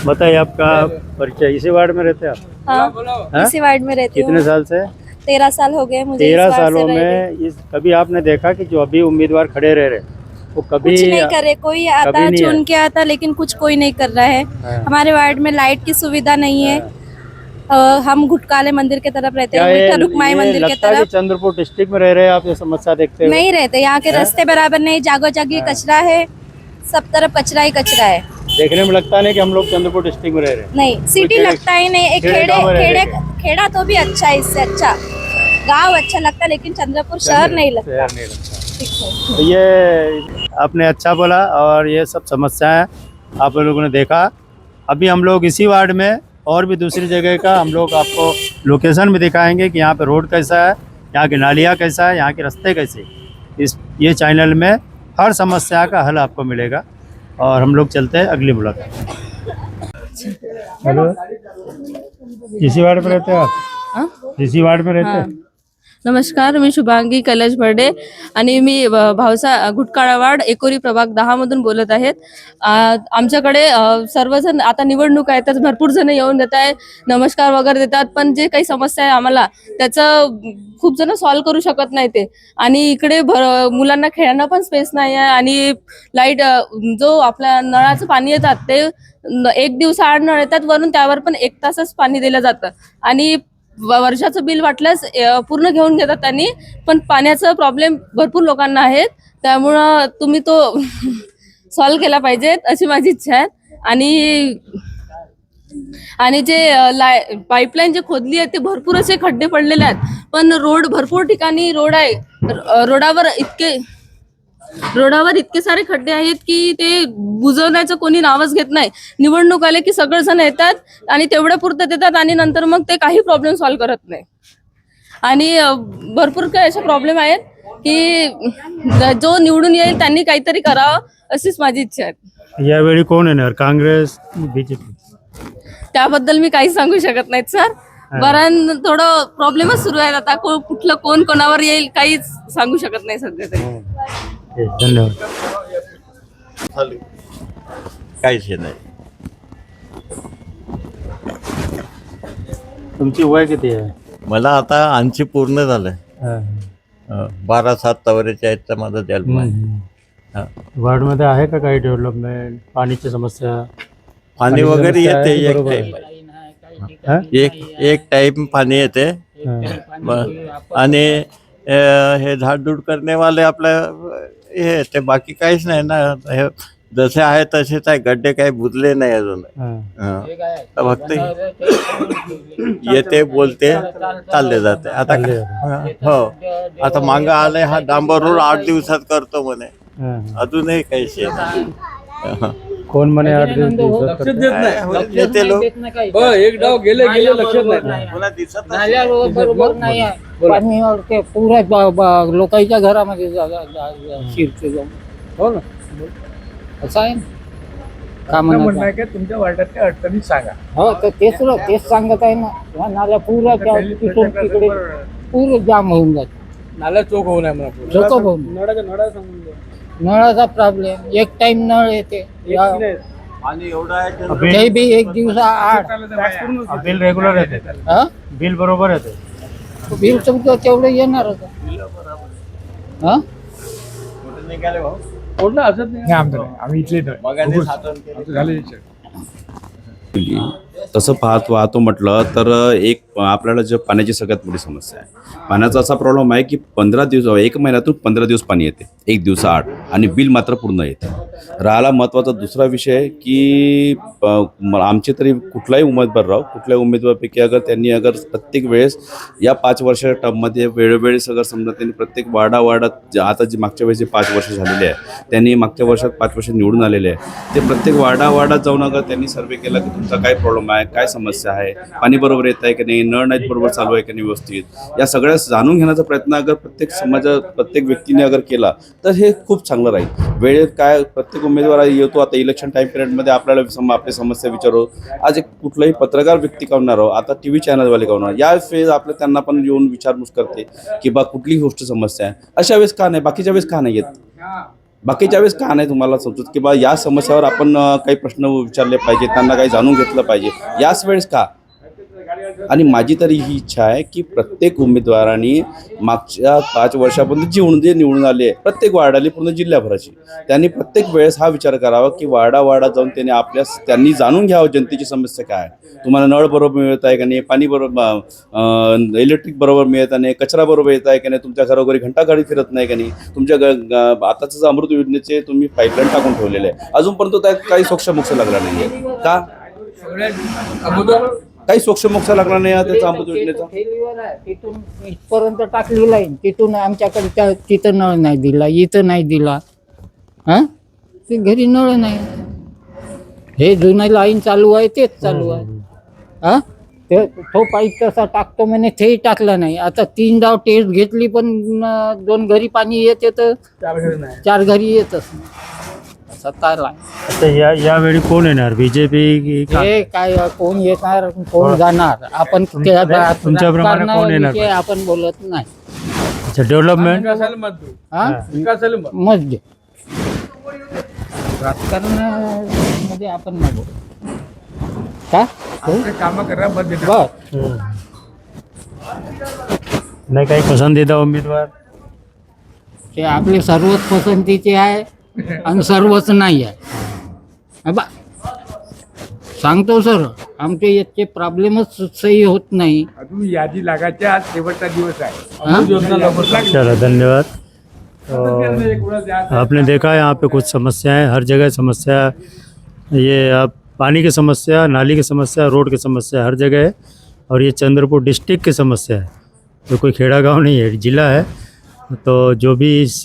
बताइए आपका परिचय. इसी वार्ड में रहते हैं आप? हाँ, इसी वार्ड में रहती हूँ. कितने साल से? 13 साल हो गए मुझे. 13 सालों में इस कभी आपने देखा कि जो अभी उम्मीदवार खड़े रह रहे वो कभी कुछ नहीं करे, कोई आता नहीं चुन के आता, लेकिन कुछ कोई नहीं कर रहा है. हमारे वार्ड में लाइट की सुविधा नहीं है. हम घुटकाले मंदिर के तरफ रहते हैं, विठ्ठल रुक्माई मंदिर के लगता है कि तरफ चंद्रपुर डिस्ट्रिक्ट में रह रहे हैं आप ये समस्या देखते हो? नहीं रहते. यहाँ के रास्ते बराबर नहीं, जागो जागी कचरा है, सब तरफ कचरा ही कचरा है. देखने में लगता नहीं कि हम लोग चंद्रपुर डिस्ट्रिक्ट में रह रहे हैं. नहीं, सिटी खेड़े- लगता ही नहीं. एक खेड़े गाँव में रह रहे खेड़ा तो भी अच्छा है, इससे अच्छा गांव अच्छा लगता है, लेकिन चंद्रपुर शहर नहीं लगता. शहर नहीं लगता. ठीक है. तो ये आपने अच्छा बोला और ये सब समस्याएं आप लोगों ने देखा. अभी हम लोग इसी वार्ड में और भी दूसरी जगह का हम लोग आपको लोकेशन भी दिखाएंगे कि यहाँ पे रोड कैसा है, यहाँ की नालियाँ कैसा है, यहाँ के रास्ते कैसे. ये चैनल में हर समस्या का हल आपको मिलेगा. और हम लोग चलते हैं अगली मुलाकात. हेलो, इसी वार्ड में रहते हैं आप? इसी वार्ड में रहते हैं? नमस्कार, मी शुभांगी कैलाश बर्डे आणि मी भावसा घुटकाळा वार्ड एकोरी प्रभाग 10 मधून बोलत आहेत. आमच्याकडे सर्वजण आता निवडणूक आहे तर भरपूर जण येऊन देत आहे, नमस्कार वगैरे देतात, पण जे काही समस्या आहे आम्हाला त्याचं खूप जण सॉल्व्ह करू शकत नाही ते. आणि इकडे मुलांना खेळायला पण स्पेस नाही आहे. आणि लाईट जो आपल्या नळाचं पाणी येतात ते 1 दिवसाआड नळ येतात, वरून त्यावर पण 1 तासच पाणी दिलं जातं. आणि वर्षाचं बिल वाटल्यास पूर्ण घेऊन घेतात त्यांनी, पण पाण्याचा प्रॉब्लेम भरपूर लोकांना आहेत. त्यामुळं तुम्ही तो सॉल्व्ह केला पाहिजेत अशी माझी इच्छा आहे. आणि जे पाईपलाईन जे खोदली आहे ते भरपूर असे खड्डे पडलेले आहेत, पण रोड भरपूर ठिकाणी रोड आहे, रोडावर इतके सारे खड्डे आहेत की ते बुजवण्याचं कोणी नावच घेत नाही. निवडणूक आले की सगळेजण येतात आणि तेवढ्या पुरतं देतात आणि नंतर मग ते काही प्रॉब्लेम सॉल्व्ह करत नाही. आणि भरपूर काही असे प्रॉब्लेम आहेत की जो निवडून येईल त्यांनी काहीतरी करावं अशीच माझी इच्छा आहे. यावेळी कोण येणार, काँग्रेस बीजेपी? त्याबद्दल मी काही सांगू शकत नाहीत सर. बरं, थोडं प्रॉब्लेमच सुरू आहे आता. कुठलं कोण कोणावर येईल काहीच सांगू शकत नाही सध्या तरी. धन्यवाद. काहीच हे नाही. तुमची वय किती आहे? मला आता 80 पूर्ण झालंय. 12-7 तवरेचे आहेत तर माझा जन्म आहे. वार्डमध्ये आहे का काही डेव्हलपमेंट, पाण्याची समस्या? पाणी वगैरे येते, एक टाइम पाणी येते. आणि हे झाडझूड करणे आपलं हे येते, बाकी काहीच नाही ना. हे जसे आहे तसेच आहे, गड्डे काही बुजले नाही अजून. फक्त येते, बोलते, चालले जाते. आता हो, आता मागं आलंय हा डांबर रोड 8 दिवसात करतो म्हणे, अजूनही काहीच कोण म्हणे 8 दिवस लक्ष देत नाही. येते लोक. एक डाव गेले लक्षात नाही. मला दिसत नाल्या बरोबर नाही आहे, पाणी अडके पुऱ्या लोकांच्या घरामध्ये शिरते जाऊन. हो ना, असं आहे का म्हणणं आहे? तुमच्या वार्डातल्या अडचणी सांगा. हो, तर तेच सांगत आहे ना. ह्या नाल्या पुऱ्या तिकडे पुरे जाम होऊन जाते. नाला चोक होऊ नये म्हणा. चोक होऊन नळाचा प्रॉब्लेम, एक टाइम नळ येते, आणि एवढं आहे ते बी 1 दिवसाआड. बिल रेग्युलर येते? बिल बरोबर येते? बिल तुमचं तेवढं येणार होतं. निघाले भाऊ. आम्ही इथले मग तसं पाहतो म्हटलं तर एक आपल्याला जे पाण्याची सगळ्यात मोठी समस्या आहे. पाण्याचा असा प्रॉब्लेम आहे की 15 दिवस 1 महिन्यातून 15 दिवस पाणी येते, 1 दिवसाआड, आणि बिल मात्र पूर्ण येते. राहिला महत्त्वाचा दुसरा विषय की आमचे तरी कुठलाही उमेदवार राहो, कुठल्याही उमेदवारपैकी अगर त्यांनी प्रत्येक वेळेस या 5 वर्षाच्या टर्ममध्ये वेळोवेळी सगळं समजा त्यांनी प्रत्येक वार्डात आता जी मागच्या वेळेस जे 5 वर्ष झालेले आहे त्यांनी मागच्या वर्षात 5 वर्ष निवडून आलेले आहे ते प्रत्येक वार्डात जाऊन अगर त्यांनी सर्वे केला की तुमचा काय प्रॉब्लेम आहे, काय समस्या आहे, पाणी बरोबर येत आहे की नाही, नळ नाहीत बरोबर चालू आहे की नाही व्यवस्थित, या सगळ्या जाणून घेण्याचा प्रयत्न अगर प्रत्येक प्रत्येक व्यक्तीने अगर केला तर हे खूप चांगलं राहील. वेळेत काय प्रत्येक उमेदवार येतो, आता इलेक्शन टाईम पिरियडमध्ये आपल्याला आपली समस्या विचारू, आज एक कुठलाही पत्रकार व्यक्ती कावणार आता टी व्ही चॅनलवाले कावणार, या वेळेस आपल्या त्यांना पण येऊन विचारपूस करते की बा कुठली गोष्ट समस्या आहे, अशा वेळेस का नाही, बाकीच्या वेळेस का नाही येत, बाकीच्या वेळेस का नाही तुम्हाला समजत की बा या समस्यावर आपण काही प्रश्न विचारले पाहिजे, त्यांना काही जाणून घेतलं पाहिजे, याच वेळेस का. आणि माझी तरी ही इच्छा आहे की प्रत्येक उमेदवारांनी मागच्या 5 वर्षापर्यंत जे निवडून आले प्रत्येक वार्डाली पूर्ण जिल्ह्याभराची त्यांनी प्रत्येक वेळेस हा विचार करावा की वार्डात जाऊन त्यांनी जाणून घ्यावं जनतेची समस्या काय आहे, तुम्हाला नळ बरोबर मिळत आहे का नाही, पाणी बरोबर इलेक्ट्रिक बरोबर मिळत नाही, कचरा बरोबर येत आहे का नाही, तुमच्या घरोघरी घंटागाडी फिरत नाही का नाही, तुमच्या आताच अमृत योजनेचे तुम्ही पाईपलाईन टाकून ठेवलेले आहे, अजूनपर्यंत त्यात काही सोक्षमोक्ष लागला नाही आहे का, काही सोक्षमोक्ष लागला नाही त्याचा अमृत योजनेचा. तिथून इथपर्यंत टाकली लाईन, तिथून आमच्याकडे तिथं नळ नाही दिला, इथं नाही दिला, हा ते घरी नळ नाही, हे जुनं लाईन चालू आहे तेच चालू आहे, हा ते तो पाईप तसा टाकतो म्हणे तेही टाकला नाही. आता 3 डाव टेस्ट घेतली पण 2 घरी पाणी येते तर 4 घरी येतच नाही. आता यावेळी कोण येणार, बीजेपी की हे काय कोण येणार कोण जाणार आपण तुमच्याप्रमाणे कोण येणार? आपण बोलत नाही. अच्छा, डेव्हलपमेंट मत दे, राजकारणामध्ये आपण नाही बोलत का, काम करा बस. नाही काही पसंदीदा उमेदवार, ते आपले सर्वच पसंतीचे आहे आणि सर्वच नाही आहे. सांगतो सर, आमचे याचे प्रॉब्लेमच सही होत नाही. अजून यादी लागायच्या शेवटचा दिवस आहे. चलो धन्यवाद. आपने देखा यहाँ पे कुछ समस्याएं, हर जगह समस्या, ये आप पानी की समस्या, नाली की समस्या, रोड की समस्या हर जगह है, और ये चंद्रपुर डिस्ट्रिक्ट की समस्या है, तो कोई खेड़ा गांव नहीं है, जिला है. तो जो भी इस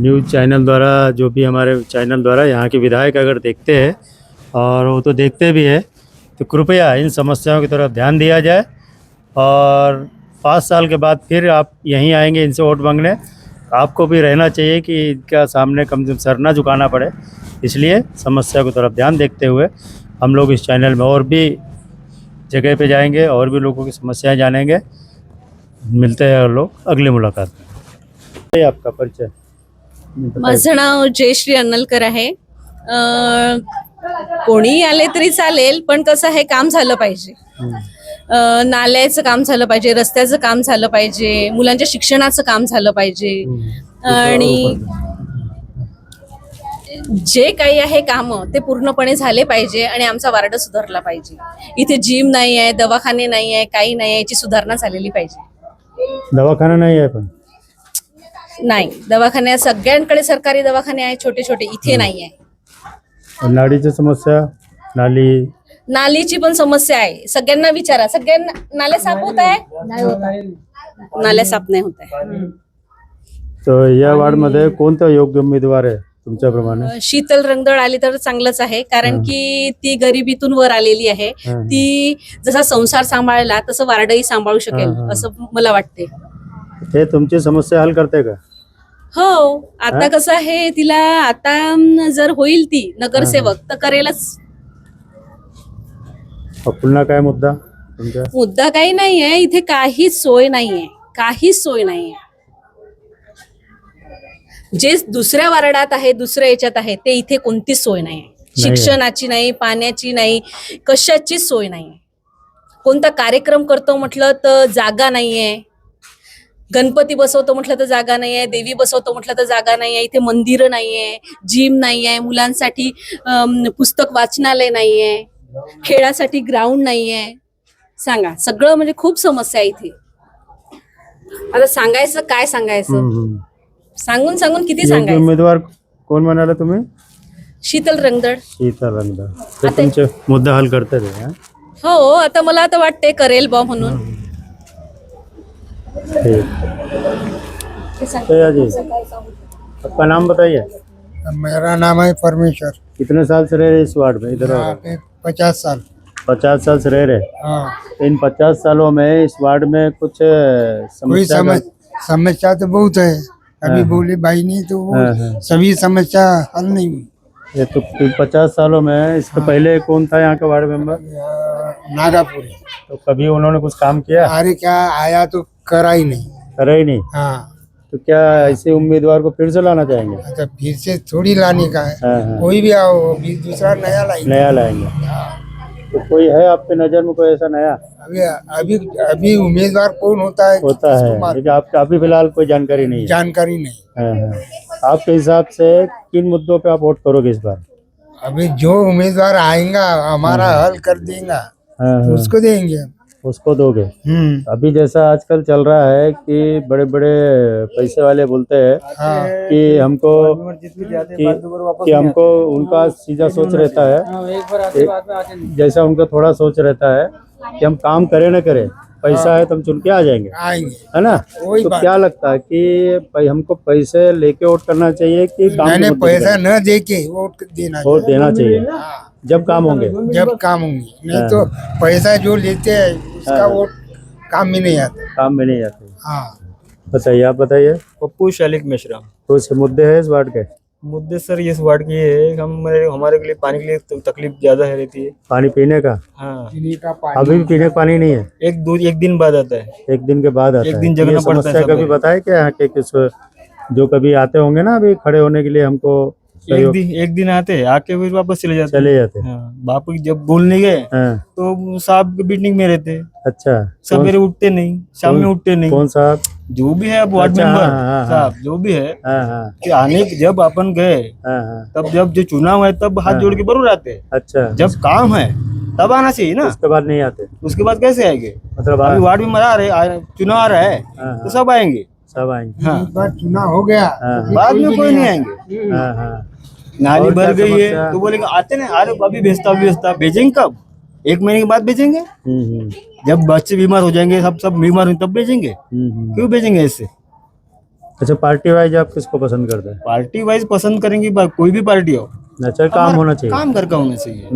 न्यूज़ चैनल द्वारा, जो भी हमारे चैनल द्वारा यहाँ के विधायक अगर देखते हैं, और वो तो देखते भी है, तो कृपया इन समस्याओं की तरफ ध्यान दिया जाए, और 5 साल के बाद फिर आप यहीं आएंगे इनसे वोट मांगने, आपको भी रहना चाहिए कि इनका सामने कम से कम सर ना झुकाना पड़े. इसलिए समस्या की तरफ ध्यान देखते हुए हम लोग इस चैनल में और भी जगह पे जाएंगे और भी लोगों की समस्याएं जानेंगे. मिलते हैं लोग अगली मुलाकात में. आपका परिचय? माझं नाव जयश्री अन्नलकर आहे. कोणी आले तरी चालेल, पण कसं आहे, काम झालं पाहिजे, नाल्याचं काम झालं पाहिजे, रस्त्याचं काम झालं पाहिजे, मुलांच्या शिक्षणाचं काम झालं पाहिजे, आणि जे काही आहे काम ते पूर्णपणे झाले पाहिजे, आणि आमचा वार्ड सुधारला पाहिजे. इथे जिम नाही आहे, दवाखाने नाही आहे, काही नाही आहे, याची सुधारणा झालेली पाहिजे. दवाखाना नाही आहे, पण नाही, दवाखान्यात सगळ्यांकडे सरकारी दवाखाने आहेत छोटे छोटे, इथे नाही आहे. नालीची समस्या, नालीची पण समस्या आहे. सगळ्यांना विचारा, सगळ्यांना नाल्या साफ होत आहे, नाल्या साफ नाही होत आहे. तर या वार्ड मध्ये कोणता योग्य उमेदवार आहे तुमच्याप्रमाणे? शीतल रंगदळ आली तर चांगलंच आहे, कारण की ती गरिबीतून वर आलेली आहे. ती जसा संसार सांभाळला तसं वार्डही सांभाळू शकेल असं मला वाटते. हे तुमची समस्या हल करते का? हो, आता कसं आहे, तिला आता जर होईल ती नगरसेवक तर करेलच. पुन्हा काय मुद्दा तुमचा? मुद्दा काही नाहीये, इथे काहीच सोय नाहीये, काहीच सोय नाहीये. जे दुसऱ्या वार्डात आहे, दुसऱ्या याच्यात आहे, ते इथे कोणतीच सोय नाही. शिक्षणाची नाही, पाण्याची नाही, कशाचीच सोय नाही. कोणता कार्यक्रम करतो म्हटलं तर जागा नाहीये, गणपती बसवतो म्हटलं तर जागा नाहीये, देवी बसवतो म्हटलं तर जागा नाहीये, इथे मंदिरं नाहीये, जिम नाहीये, मुलांसाठी पुस्तक वाचनालय नाहीये, खेळासाठी ग्राउंड नाहीये. सांगा, सगळं म्हणजे खूप समस्या आहे इथे. आता सांगायचं काय सांगायचं, सांगून सांगून किती योग्य सांगायचं. उमेदवार कोण म्हणाला तुम्ही? शीतल रंगदड. शीतल रंगदड. ते तुमचे मुद्दा हल करते थे हाँ? हो, आता मला आता वाटते करेल बा म्हणून. ठीक। जी, आपका नाम बताइए। मेरा नाम है परमेश्वर। कितने साल से रह रहे इस वार्ड में? इधर 50 साल। 50 साल से रह रहे। हाँ। इन 50 सालों में इस वार्ड में कुछ कोई समस्या समस्या तो बहुत है, अभी बोले भाई नहीं तो वो सभी समस्या हल नहीं हुई। ये तो 50 सालों में इसके पहले कौन था यहाँ का वार्ड मेंबर? नागापुरी। तो कभी उन्होंने कुछ काम किया? अरे क्या आया तो करा ही नहीं। करा ही नहीं। हाँ। तो क्या ऐसे उम्मीदवार को फिर से लाना चाहेंगे? अच्छा, फिर से थोड़ी लाने का है। हाँ। कोई भी आओ, अभी दूसरा नया लाएंगे। नया लाएंगे। तो कोई है आपके नजर में कोई ऐसा नया? अभी अभी उम्मीदवार कौन होता है? होता है, लेकिन आपका अभी फिलहाल कोई जानकारी नहीं है। जानकारी नहीं। हाँ। आपके हिसाब से किन मुद्दों पे आप वोट करोगे इस बार? अभी जो उम्मीदवार आएगा हमारा हल कर देगा तो उसको देंगे। उसको दोगे? अभी जैसा आजकल चल रहा है कि बड़े बड़े पैसे वाले बोलते हैं कि हमको कि हमको उनका सीधा सोच रहता है, जैसा उनका थोड़ा सोच रहता है कि हम काम करें न करें, पैसा है तो हम चुन के आ जाएंगे, है ना? तो क्या लगता है कि हमको पैसे लेके वोट करना चाहिए कि काम मैंने पैसा न दे के वोट देना चाहिए जब काम होंगे? जब काम होंगे, नहीं तो पैसा जो लेते हैं उसका वोट काम में नहीं आता। काम में नहीं आते। हाँ। बताइए, आप बताइए। पप्पू शालिक मिश्रा। कुछ मुद्दे हैं इस वार्ड के? मुद्दे सर इस वार्ड की है, हमारे के लिए पानी के लिए तकलीफ ज्यादा है रहती है। पानी पीने का? हाँ। अभी भी पीने का पानी नहीं है? एक दिन बाद आता है। एक दिन के बाद आता है? एक दिन जगना पड़ता है। समस्या कभी बताए क्या यहाँ के किस जो कभी आते होंगे ना अभी खड़े होने के लिए हमको? एक दिन आते हैं, आके फिर वापस चले जाते। हाँ। बापू जब बोलने गए तो साहब के मीटिंग में रहते। अच्छा। सवेरे उठते नहीं, शाम में उठते नहीं। कौन साहब? जो भी है वार्ड मेंबर साहब, जो भी है कि आने जब अपन गए तब जब जो चुनाव है तब हाथ जोड़ के जरूर आते। अच्छा। जब काम है तब आना चाहिए ना, उसके बाद नहीं आते? उसके बाद कैसे आएंगे? मतलब अभी वार्ड में आ रहे, चुनाव आ रहा है तो सब आएंगे। सब आएंगे। हाँ। बार चुनाव हो गया बाद में कोई नहीं आएंगे। नाली भर गई है तो बोलेंगे आते नहीं, अरे अभी भेजता भेजेंगे कब? 1 महीने के बाद भेजेंगे। जब बच्चे बीमार हो जाएंगे, सब बीमार होंगे तब भेजेंगे। क्यों भेजेंगे ऐसे? अच्छा, पार्टी वाइज आप किसको पसंद करते हैं? पार्टी वाइज पसंद करेंगे, कोई भी पार्टी हो। अच्छा, काम होना चाहिए। काम करके होना चाहिए,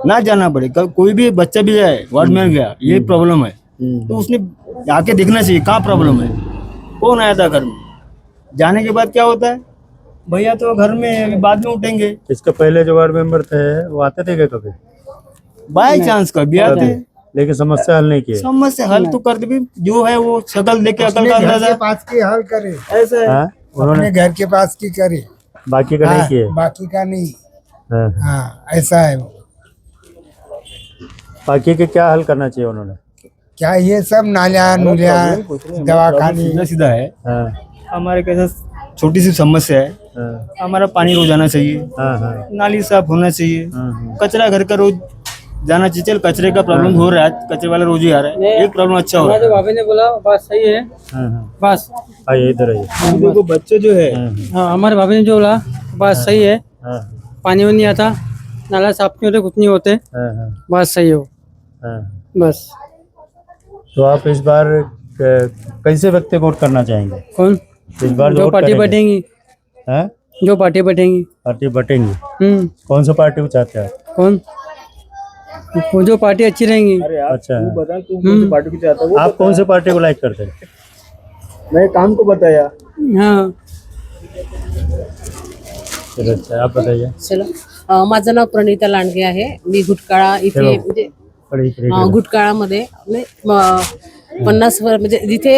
ना जाना पड़े। कोई भी बच्चा भी जाए वार्ड में गया ये प्रॉब्लम है तो उसने आके देखना चाहिए कहाँ प्रॉब्लम है, कौन आया था घर में। जाने के बाद क्या होता है, भैया तो घर में अभी बाद में उठेंगे। इसके पहले जो वार्ड मेंबर थे वो आते थे क्या कभी? बाय चांस कभी आते, लेकिन समस्या हल नहीं की। समस्या हल तो करते भी, जो है वो शक्ल देख के अकल का अंदाजा। पास की हल करे ऐसा है। उन्होंने घर के पास की करे, बाकी का नहीं किए। बाकी का नहीं। हाँ, ऐसा है। बाकी के क्या हल करना चाहिए उन्होंने? क्या ये सब नालिया नुलिया दवाखाने सीधा है। हमारे कैसा छोटी सी समस्या है, हमारा पानी रोज आना चाहिए, नाली साफ होना चाहिए, कचरा घर का रोज जाना चाहिए। चल कचरे का प्रॉब्लम हो रहा है, कचरे वाला रोज ही आ रहा है, एक प्रॉब्लम अच्छा हो रहा है। भाभी ने बोला बात सही है। बस आइए इधर आइए। देखो बच्चे जो है, हाँ, हमारे भाभी ने जो बोला बात सही है। पानी नहीं आता, नाला साफ नहीं होते, कुछ नहीं होते, बात सही हो। बस। तो आप इस बार कैसे व्यक्ति वोट करना चाहेंगे? कौन? इस बार जो पार्टी बैठेंगी, जो पार्टी बैठेंगी। पार्टी बटेंगी। कौन सा पार्टी को चाहते हैं? कौन? वो जो पार्टी अच्छी रहेंगी। अच्छा, बता तू कौन सी पार्टी को चाहता है? आप कौन से पार्टी को लाइक करते हैं? मैं काम को बताया। हाँ। अच्छा, आप बताइए। चला, माझं नाव प्रणिता लांडगे आहे. मी घुटकाळा इथे म्हणजे घुटकाळामध्ये 50 म्हणजे जिथे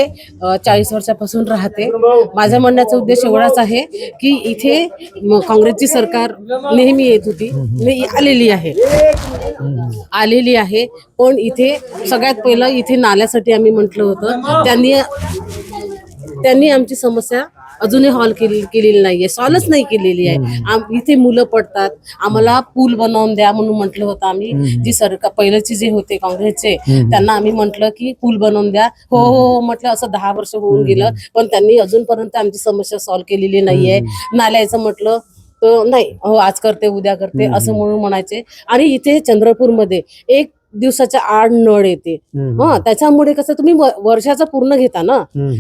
40 वर्षापासून राहते. माझ्या म्हणण्याचा उद्देश एवढाच आहे की इथे काँग्रेसची सरकार नेहमी येत होती, आलेली आहे. पण इथे सगळ्यात पहिलं इथे नाल्यासाठी आम्ही म्हटलं होतं, त्यांनी त्यांनी आमची समस्या अजूनही केलेली नाहीये, सॉल्वच नाही केलेली आहे. इथे मुलं पडतात, आम्हाला पूल बनवून द्या म्हणून म्हटलं होतं आम्ही. जी सरकार पहिलेचे जे होते काँग्रेसचे त्यांना आम्ही म्हटलं की पूल बनवून द्या. हो हो म्हटलं. असं 10 वर्ष होऊन गेलं पण त्यांनी अजूनपर्यंत आमची समस्या सॉल्व्ह केलेली नाहीये. नाल्याचं म्हटलं तर नाही, हो आज करते उद्या करते असं म्हणून म्हणायचे. आणि इथे चंद्रपूरमध्ये 1 दिवसाच्या 8 नळ येते. त्याच्यामुळे कसं तुम्ही वर्षाचं पूर्ण घेता ना,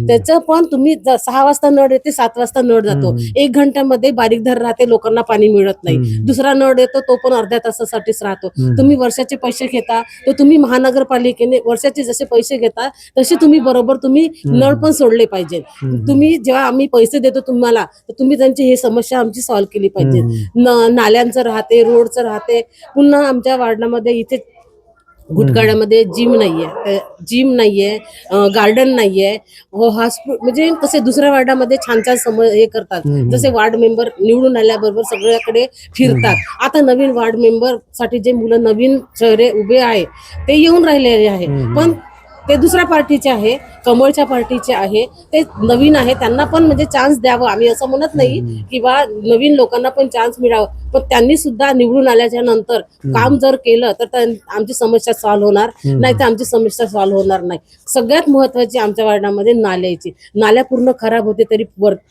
त्याचं पण तुम्ही 6 वाजता नळ येते, 7 वाजता नळ जातो, 1 घंट्यामध्ये बारीक धार राहते, लोकांना पाणी मिळत नाही. दुसरा नळ येतो तो पण अर्ध्या तासासाठीच राहतो. तुम्ही वर्षाचे पैसे घेता तर तुम्ही महानगरपालिकेने वर्षाचे जसे पैसे घेता तसे तुम्ही बरोबर तुम्ही नळ पण सोडले पाहिजे. तुम्ही जेव्हा आम्ही पैसे देतो तुम्हाला तर तुम्ही त्यांची हे समस्या आमची सॉल्व्ह केली पाहिजे. नाल्यांचं राहते, रोडचं राहते. पुन्हा आमच्या वार्डामध्ये इथे घुटकाड्यामध्ये जिम नाहीये, गार्डन नाहीये. म्हणजे कसे दुसऱ्या वार्डामध्ये छान छान हे करतात. जसे वार्ड मेंबर निवडून आल्याबरोबर सगळ्याकडे फिरतात. आता नवीन वार्ड मेंबर साठी जे मुलं नवीन चेहरे उभे आहे ते येऊन राहिलेले आहे, पण ते दुसऱ्या पार्टीचे आहे, कमळच्या पार्टीचे आहे, ते नवीन आहे. त्यांना पण म्हणजे चान्स द्यावं. आम्ही असं म्हणत नाही की बा नवीन लोकांना पण चान्स मिळावं, पण त्यांनी सुद्धा निवडून आल्याच्या नंतर काम जर केलं तर आमची समस्या सॉल्व्ह होणार, नाही तर आमची समस्या सॉल्व्ह होणार नाही. सगळ्यात महत्वाची आमच्या वार्डामध्ये नाल्याची. नाल्या पूर्ण खराब होते तरी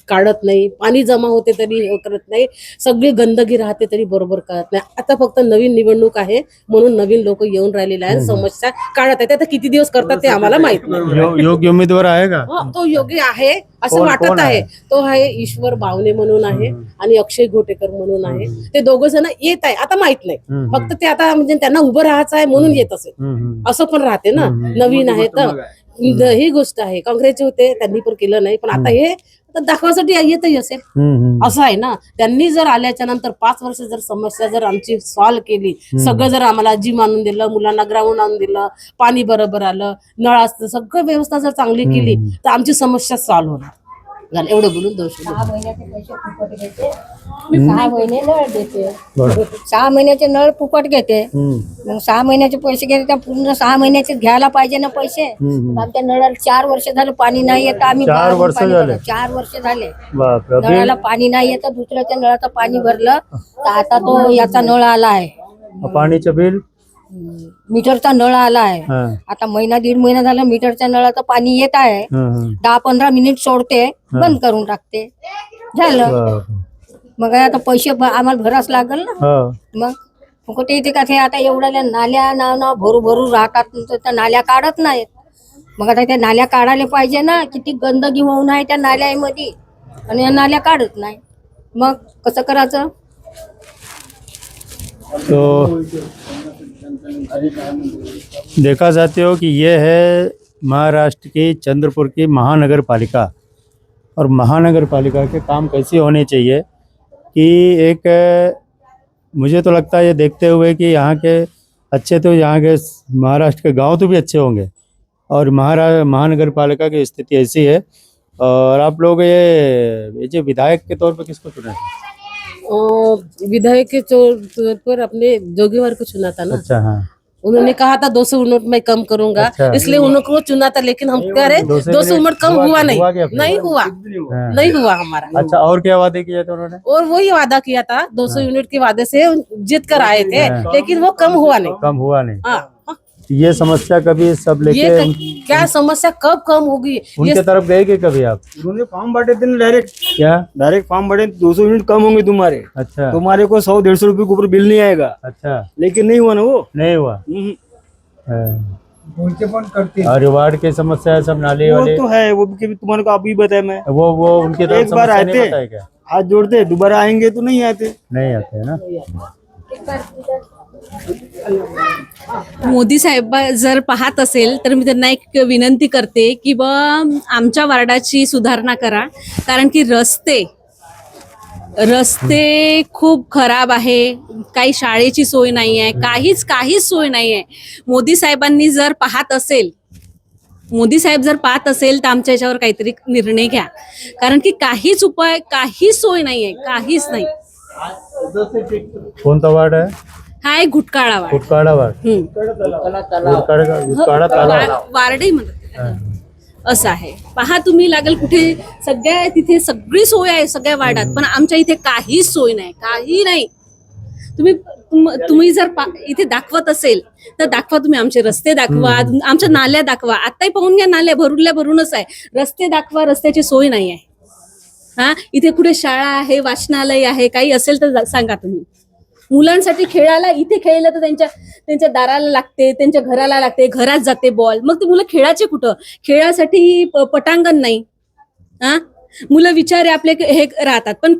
काढत नाही, पाणी जमा होते तरी करत नाही, सगळी गंदगी राहते तरी बरोबर करत नाही. आता फक्त नवीन निवडणूक आहे म्हणून नवीन लोक येऊन राहिलेले आहेत, समस्या काढत आहेत. आता किती दिवस करतात ते आम्हाला माहित नाही. योग्य उमेदवार आहे का? तो योग्य आहे असं वाटत आहे. तो आहे ईश्वर बावणे म्हणून आहे आणि अक्षय घोटेकर म्हणून आहे. ते दोघं जण येत आहे, आता माहित नाही. फक्त ते आता म्हणजे त्यांना उभं राहायचं आहे म्हणून येत असेल, असं पण राहते ना. नवीन आहे तर ही गोष्ट आहे. काँग्रेसचे होते त्यांनी पण केलं नाही, पण आता हे दाखवासाठी येतही असेल असं आहे ना. त्यांनी जर आल्याच्या नंतर 5 वर्ष जर समस्या जर आमची सॉल्व्ह केली, सगळं जर आम्हाला जिम आणून दिलं, मुलांना ग्राउंड आणून दिलं, पाणी बरोबर आलं, नळ असतं, सगळं व्यवस्था जर चांगली केली तर आमची समस्या सॉल्व्ह होणार. एवढं बोलून 6 महिन्याचे पैसे फुकट घेते, 6 महिने नळ देते, 6 महिन्याचे नळ फुकट घेते. मग 6 महिन्याचे पैसे घेते तर पूर्ण 6 महिन्याचे घ्यायला पाहिजे ना पैसे. आमच्या नळाला 4 वर्ष झालं पाणी नाही येत. आम्ही 4 वर्ष झाले नळाला पाणी नाही येत. दुसऱ्याच्या नळाचं पाणी भरलं तर आता तो याचा नळ आला आहे, पाणीचं बिल मीटरचा नळ आला आहे. आता 1-1.5 महिना झाला मीटरच्या नळाचं पाणी येत आहे. 10-15 मिनिट सोडते, बंद करून टाकते, झालं. मग आता पैसे आम्हाला भरावच लागल ना. मग कुठे येते का ते आता एवढ्या नाल्या ना भरू राहतात तर नाल्या काढत नाहीत. मग आता त्या नाल्या काढायला पाहिजे ना. किती गंदगी होऊन आहे त्या नाल्यामध्ये आणि या नाल्या काढत नाही. मग कसं करायचं? तो देखा जाते हो कि ये है महाराष्ट्र की चंद्रपुर की महानगर पालिका, और महानगर पालिका के काम कैसे होने चाहिए कि एक मुझे तो लगता है ये देखते हुए कि यहाँ के अच्छे तो यहाँ के महाराष्ट्र के गांव तो भी अच्छे होंगे, और महानगर पालिका की स्थिति ऐसी है। और आप लोग ये जो विधायक के तौर पर किसको चुने? विधायक के तौर पर अपने जोगीवार को चुना था ना। अच्छा, हाँ। उन्होंने कहा था 200 यूनिट में कम करूंगा, अच्छा। इसलिए उनको चुना था, लेकिन हम कह रहे 200 यूनिट कम हुआ नहीं, नहीं हुआ हमारा। अच्छा, और क्या वादे किए थे उन्होंने? और वही वादा किया था 200 यूनिट के वादे से जीत कर आए थे, लेकिन वो कम हुआ नहीं। हाँ, ये समस्या कभी सब लेके ये क्या समस्या कब कम होगी? उनके तरफ गए कि कभी आप? उन्होंने फॉर्म बांटे थे ना डायरेक्ट। क्या? डायरेक्ट फॉर्म बांटे, 200 यूनिट कम होंगे तुम्हारे। अच्छा, तुम्हारे को 100-150 रुपए के ऊपर बिल नहीं आएगा। अच्छा, लेकिन नहीं हुआ ना, वो नहीं हुआ। करते और वार्ड की समस्या है सब नाले वो वाले, तो है, वो भी तुम्हारे को आप ही बताया मैं। वो उनके तरफ एक बार समस्या नहीं आते, बताया क्या? हाथ जोड़ते, दोबारा आएंगे तो नहीं आते। नहीं आते है ना। मोदी साहेब जर पाहत असेल तर मी त्यांना एक विनंती करते की बा आमच्या वार्डाची सुधारणा करा, कारण की रस्ते खूप खराब आहे, काही शाळेची सोय नाही आहे, काहीच सोय नाही आहे. मोदी साहेब जर पाहत असेल तर आमच्या याच्यावर काहीतरी निर्णय घ्या, कारण की काहीच उपाय, काही सोय नाही आहे, काहीच नाही. कोणता वार्ड आहे हा एक घुटकाळा वार्ड, वार्ड वार्डही म्हणतात. असं आहे. पहा तुम्ही लागेल कुठे सगळ्या तिथे सगळी सोय आहे सगळ्या वार्डात, पण आमच्या इथे काहीच सोय नाही, काही नाही. तुम्ही जर इथे दाखवत असेल तर दाखवा, तुम्ही आमचे रस्ते दाखवा, आमच्या नाल्या दाखवा. आताही पाहून घ्या, नाल्या भरूनच आहे. रस्ते दाखवा, रस्त्याची सोय नाही आहे. हा, इथे कुठे शाळा आहे, वाचनालय आहे, काही असेल तर सांगा तुम्ही. मुलांसाठी खेळायला इथे खेळलं तर त्यांच्या दाराला लागते, त्यांच्या घराला लागते, घरात जाते बॉल. मग ते मुलं खेळायचे कुठं? खेळासाठी पटांगण नाही. हा, मुलं विचारे आपले हे राहतात, पण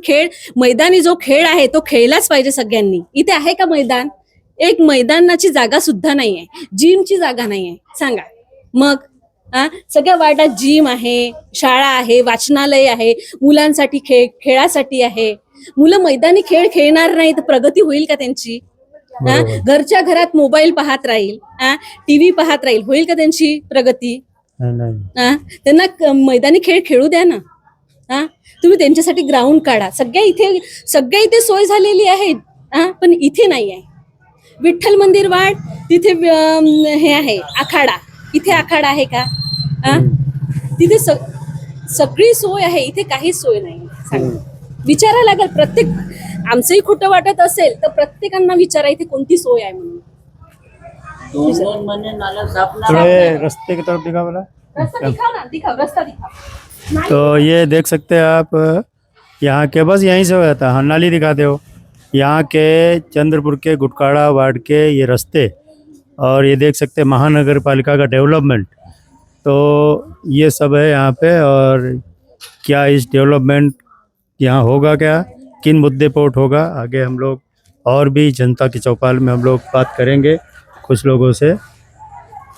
मैदानी जो खेळ आहे तो खेळलाच पाहिजे सगळ्यांनी. इथे आहे का मैदान? एक मैदानाची जागा सुद्धा नाही आहे, जिमची जागा नाही आहे. सांगा मग. सगळ्या वार्डात जिम आहे, शाळा आहे, वाचनालय आहे, मुलांसाठी खेळासाठी आहे. मुलं मैदानी खेळ खेळणार नाही तर प्रगती होईल का त्यांची? घरच्या घरात मोबाईल पाहत राहील, टीव्ही पाहत राहील, होईल का त्यांची प्रगती? त्यांना मैदानी खेळ खेळू द्या ना. तुम्ही त्यांच्यासाठी ग्राउंड काढा. सगळ्या इथे सोय झालेली आहे, पण इथे नाही आहे. विठ्ठल मंदिर वार्ड तिथे हे आहे आखाडा, इथे आखाडा आहे का? तिथे सगळी सोय आहे, इथे काहीच सोय नाही. विचारायला लागेल प्रत्येक. आमचंही खोटं वाटत असेल तर प्रत्येकांना विचारा इथे कोणती सोय आहे म्हणून. रास्ते की तरफ दिखा बोला। रास्ता दिखाओ ना, दिखाओ रास्ता दिखाओ। तो ये देख सकते हैं आप, यहाँ के बस यहीं से हो जाता है। नाली दिखाते हो, यहाँ के चंद्रपुर के गुटकाड़ा वार्ड के ये रास्ते, और ये देख सकते हैं महानगर पालिका का डेवलपमेंट। तो ये सब है यहाँ पे। और क्या इस डेवलपमेंट यहाँ होगा, क्या किन मुद्दे पर वोट होगा, आगे हम लोग और भी जनता की चौपाल में हम लोग बात करेंगे कुछ लोगों से।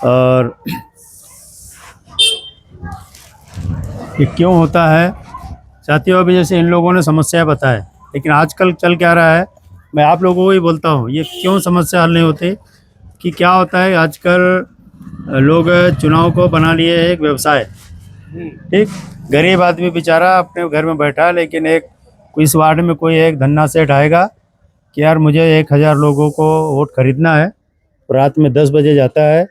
और ये क्यों होता है साथियों, अभी जैसे इन लोगों ने समस्या बताए, लेकिन आजकल चल क्या रहा है, मैं आप लोगों को ही बोलता हूँ, ये क्यों समस्या हल नहीं होती कि क्या होता है आजकल लोग चुनाव को बना लिए एक व्यवसाय। ठीक, गरीब आदमी बेचारा अपने घर में बैठा, लेकिन एक इस वार्ड में कोई एक धन्ना सेठ आएगा कि यार मुझे 1000 लोगों को वोट खरीदना है, रात में 10 बजे जाता है,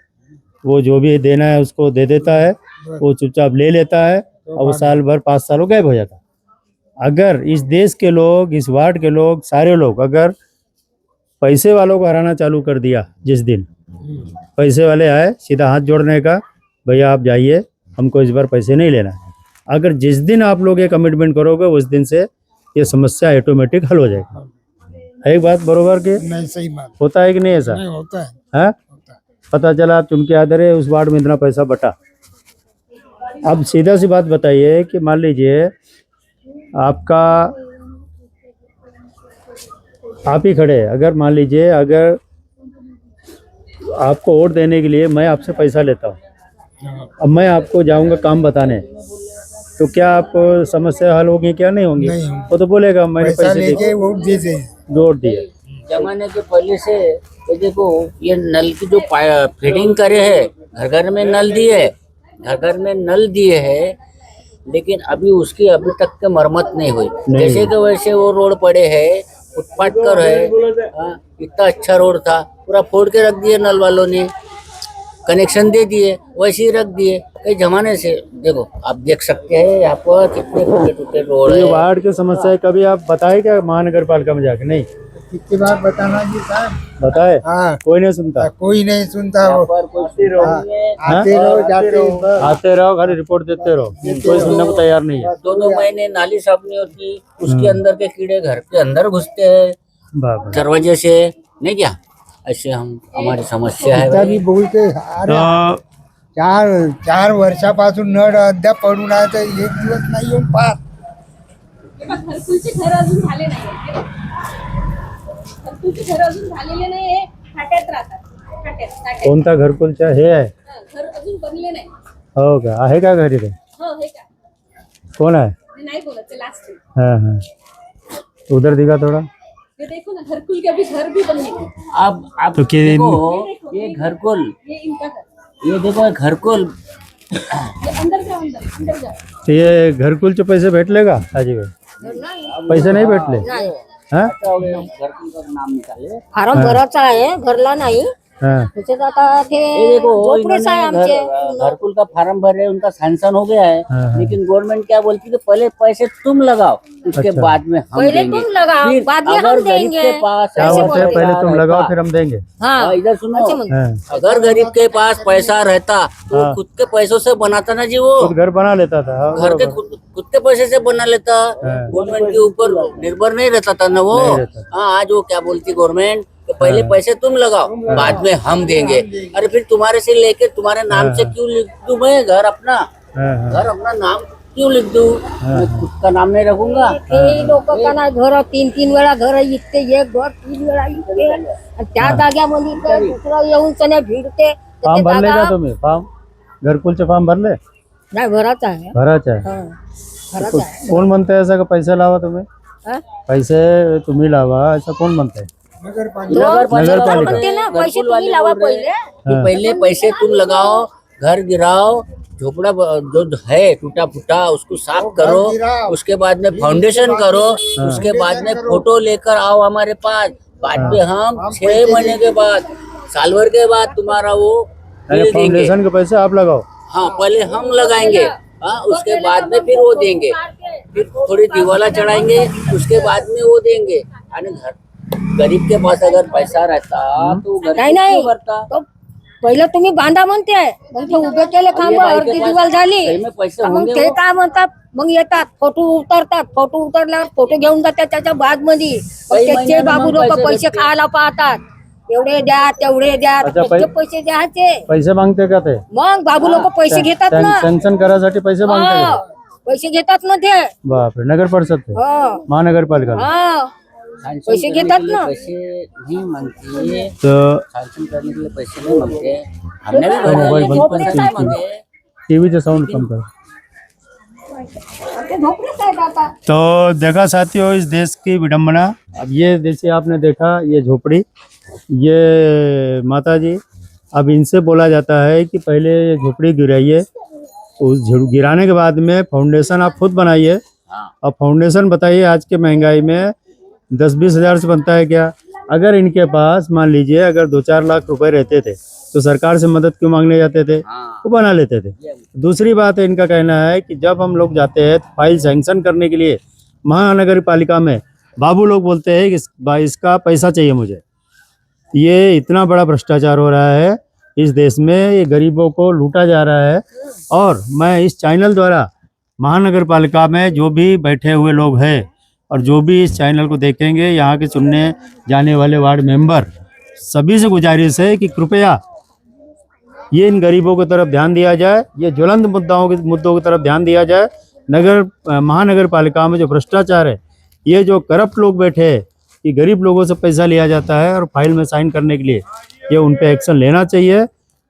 वो जो भी देना है उसको दे देता है, वो चुपचाप ले लेता है, और वो साल भर 5 सालों गायब हो जाता है। अगर इस देश के लोग, इस वार्ड के लोग, सारे लोग अगर पैसे वालों को हराना चालू कर दिया, जिस दिन पैसे वाले आए सीधा हाथ जोड़ने का, भैया आप जाइए, हमको इस बार पैसे नहीं लेना है, अगर जिस दिन आप लोग ये कमिटमेंट करोगे उस दिन से ये समस्या ऑटोमेटिक हल हो जाएगी। एक बात बरोबर के नहीं, सही बात होता है कि नहीं ऐसा? नहीं होता है। हाँ, पता चला आप चुनके आते रहे, उस वार्ड में इतना पैसा बटा। अब सीधा सी बात बताइए कि मान लीजिए आपका, आप ही खड़े, अगर मान लीजिए अगर आपको वोट देने के लिए मैं आपसे पैसा लेता हूँ, अब मैं आपको जाऊंगा काम बताने, तो क्या आप समस्या हल होगी क्या नहीं होंगी? वो तो बोलेगा मैंने पैसे लेके वोट दिए। जमाने के पहले से ये देखो, ये नल की जो फिटिंग करे है, घर घर में नल दिए, घर घर में नल दिए है, लेकिन अभी उसकी अभी तक के मरम्मत नहीं हुई। जैसे कि वैसे वो रोड पड़े है, फुटपाथ कर है, इतना अच्छा रोड था, पूरा फोड़ के रख दिए नल वालों ने, कनेक्शन दे दिए, वैसे ही रख दिए। कई जमाने से देखो, आप देख सकते हैं यहाँ पर कितने टूटे टूटे रोड है। वार्ड की समस्या कभी आप बताए क्या महानगर पालिका में जाके? नहीं, कितनी बार बताना जी साहब, बताए? हाँ, कोई नहीं सुनता, कोई नहीं सुनता। आते रहो, आते रहो, जाते रहो, आते रहो, खाली रिपोर्ट देते रहो, कोई सुनने को तैयार नहीं है। 2-2 महीने नाली साफ नहीं होती, उसके अंदर के कीड़े घर के अंदर घुसते हैं दरवाजे से, नहीं क्या? ऐसे हमारी समस्या है भी बोलते अरे तो 4 वर्षापासून नळ अद्याप पडून आहे, तर एक दिवस नाही येऊन पार। घरकुलची घर अजून झाले नाही, घरकुलची घर अजून झालेले नाही, खाट्यात राहतात, खाट्यात। कोणता घरकुलचा हे आहे? घर अजून बनले नाही। हो का? आहे का घरी? ते हो, हे का? कोण आहे? नाही बोलत, ते लास्ट। हाँ हाँ, उधर दिखा थोड़ा। ये देखो ना, घरकुल के अभी घर भी बनने हैं। आप तो देखो, ये घरकुल, ये इनका घर, ये देखो घरकुल, ये अंदर जाओ, अंदर जाओ। तो ये घरकुलचे पैसे भेटले का आजी भाई? पैसे नाही भेटले? हाँ, घरकुल का नाम निकाले। फार्म भरायचा आहे, भरला नाही, हाँ त्याच्यात आता ते ये देखो झोपडेच आहे इन्होंने आमचे घरकुल का फार्म भर रहे हैं, उनका सैंक्शन हो गया है, हाँ, हाँ। लेकिन गवर्नमेंट क्या बोलती है कि पहले पैसे तुम लगाओ, उसके अच्छा। बाद में हम पहले देंगे। तुम लगाओ, फिर बाद में अगर हम गरीब देंगे। के पास क्या ऐसे बोलते हैं, बोलते पहले पैसा तुम लगाओ रहता- फिर हम देंगे। हाँ इधर सुनो, ऐसे बोलते। हाँ अगर गरीब के पास पैसा रहता तो हाँ। खुद के पैसों से बनाता ना जी, वो खुद घर बना लेता था। हाँ, घर के बरोबर। खुद के पैसे से बना लेता, हाँ। गवर्नमेंट के ऊपर निर्भर नहीं रहता था ना वो। नहीं रहता। हाँ, आज वो क्या बोलती गवर्नमेंट कि पहले हाँ। पैसे तुम लगाओ, बाद में हम देंगे। अरे फिर तुम्हारे से लेके तुम्हारे नाम से हाँ। क्यों लिख दूं मैं घर अपना? हाँ, हाँ। घर अपना नाम क्यों लिख दूं? मैं खुद का नाम नहीं रखूंगा। ते लोक का ना घर 3-3 वेळा घर इकते, एक घर 3 वेळा इकते आणि त्या जाग्यामध्ये तर दुसरं येऊन सने भिडते तर फॉर्म ते भरले का जागा- तुम्ही? फॉर्म घरकुलचे फॉर्म भरले? नाही भराचा आहे भरायचं आहे. हा, भराचा आहे कोण म्हणतंय असं का पैसे लावा तुम्ही? हा? पैसे तुम्ही लावा असं कोण म्हणतंय? नगरपालिका म्हणते ना पैसे घरकुल वाले तुम्ही लावा बोल रहे पहिले हैं कि पहले पैसे तुम लगाओ, घर गिराओ, झोपड़ा जो है टूटा फूटा उसको साफ करो, उसके बाद में फाउंडेशन करो, उसके बाद में फोटो लेकर आओ हमारे पास, बाद में हम 6 महीने के बाद, साल भर के बाद तुम्हारा वो अरे बिल देंगे। फाउंडेशन के पैसे आप लगाओ। हाँ, पहले हम लगाएंगे, हाँ, उसके बाद में फिर वो देंगे, फिर थोड़ी दिवाला चढ़ाएंगे, उसके बाद में वो देंगे। आणि घर गरीब के पास अगर पैसा रहता तो घर नाही नाही क्यों भरता? तो पहिलं तुम्ही बांधा म्हणते मग ते उभे केले खांब बाई के अर्धी पास दिवाल झाली सही में पैसे तर मग होंगे ते वो? काय म्हणतात मग येतात फोटो उतरतात, फोटो उतरल्यावर फोटो घेऊन जातात त्याच्या बाग मध्ये काही त्याचे महिन्यानं बाबू मग लोक पैसे पैसे भेटते. खायला पाहतात, एवढे द्या तेवढे द्या अच्छा, त्याचे पैसे द्यायचे पैसे मागते का ते? मग बाबू लोक पैसे घेतात ना सँक्शन करायसाठी पैसे मागते हा, का? पैसे घेतात ना ते बापरे, नगर परिषद ते हा महानगरपालिका हा सैंक्शन पैसे करने घेतात के लिए ना. पैसे नहीं मांगते, तर सैंक्शन करने के लिए पैसे नहीं मांगते। हमने भी भरे मोबाइल लेकिन बंद पैसे कर नहीं मांगे। टीव्हीचं साऊंड कम कर। ते झोपडीच आहेत आता तो देखा साथियों, इस देश की विडंबना। अब ये जैसे आपने देखा, ये झोपड़ी, ये माता जी, अब इनसे बोला जाता है कि पहले ये झोपड़ी गिराइए, उस गिराने के बाद में फाउंडेशन आप खुद बनाइए। अब फाउंडेशन बताइए आज के महंगाई में 10-20 हज़ार से बनता है क्या? अगर इनके पास मान लीजिए अगर 2-4 लाख रुपए रहते थे तो सरकार से मदद क्यों मांगने जाते थे? वो बना लेते थे। दूसरी बात है, इनका कहना है कि जब हम लोग जाते हैं फाइल सैंक्शन करने के लिए महानगर पालिका में, बाबू लोग बोलते हैं कि इसका पैसा चाहिए मुझे। ये इतना बड़ा भ्रष्टाचार हो रहा है इस देश में, ये गरीबों को लूटा जा रहा है। और मैं इस चैनल द्वारा महानगर पालिका में जो भी बैठे हुए लोग हैं और जो भी इस चैनल को देखेंगे, यहाँ के चुनने जाने वाले वार्ड मेंबर, सभी से गुजारिश है कि कृपया ये इन गरीबों की तरफ ध्यान दिया जाए, ये ज्वलंत मुद्दों की तरफ ध्यान दिया जाए। महानगर पालिका में जो भ्रष्टाचार है, ये जो करप्ट लोग बैठे हैं, कि गरीब लोगों से पैसा लिया जाता है और फाइल में साइन करने के लिए, ये उन पे एक्शन लेना चाहिए।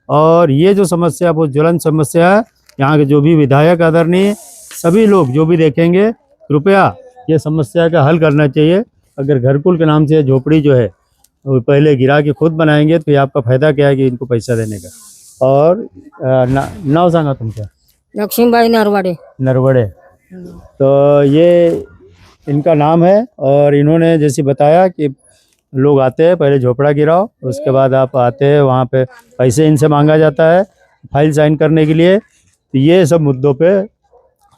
और ये जो समस्या बहुत ज्वलंत समस्या है, यहाँ के जो भी विधायक आदरणीय सभी लोग जो भी देखेंगे, कृपया ये समस्या का हल करना चाहिए। अगर घरकुल के नाम से झोपड़ी जो है वो पहले गिरा के खुद बनाएंगे तो ये आपका फायदा क्या है कि इनको पैसा देने का। और नाव सांगा तुमच्या? लक्ष्मीबाई नरवाडे नरवड़े। तो ये इनका नाम है और इन्होंने जैसे बताया कि लोग आते हैं, पहले झोपड़ा गिराओ, उसके बाद आप आते हैं, वहाँ पे पैसे इनसे मांगा जाता है फाइल साइन करने के लिए। तो ये सब मुद्दों पे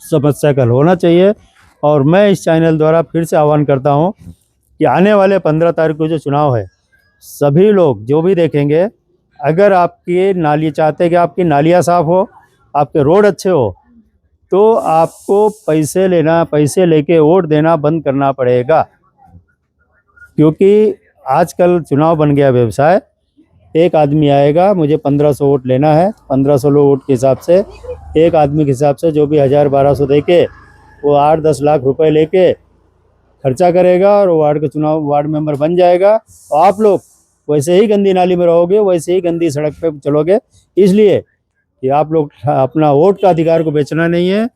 समस्या का हल होना चाहिए। और मैं इस चैनल द्वारा फिर से आह्वान करता हूँ कि आने वाले 15 तारीख को जो चुनाव है, सभी लोग जो भी देखेंगे, अगर आपकी नाली चाहते हैं कि आपकी नालियाँ साफ़ हो, आपके रोड अच्छे हो, तो आपको पैसे लेके वोट देना बंद करना पड़ेगा। क्योंकि आजकल चुनाव बन गया व्यवसाय। एक आदमी आएगा, मुझे 1500 वोट लेना है, 1500 वोट के हिसाब से, एक आदमी के हिसाब से जो भी 1000-1200 दे के वो 8-10 लाख रुपए लेके खर्चा करेगा और वार्ड मेंबर बन जाएगा। और आप लोग वैसे ही गंदी नाली में रहोगे, वैसे ही गंदी सड़क पे चलोगे। इसलिए कि आप लोग अपना वोट का अधिकार को बेचना नहीं है,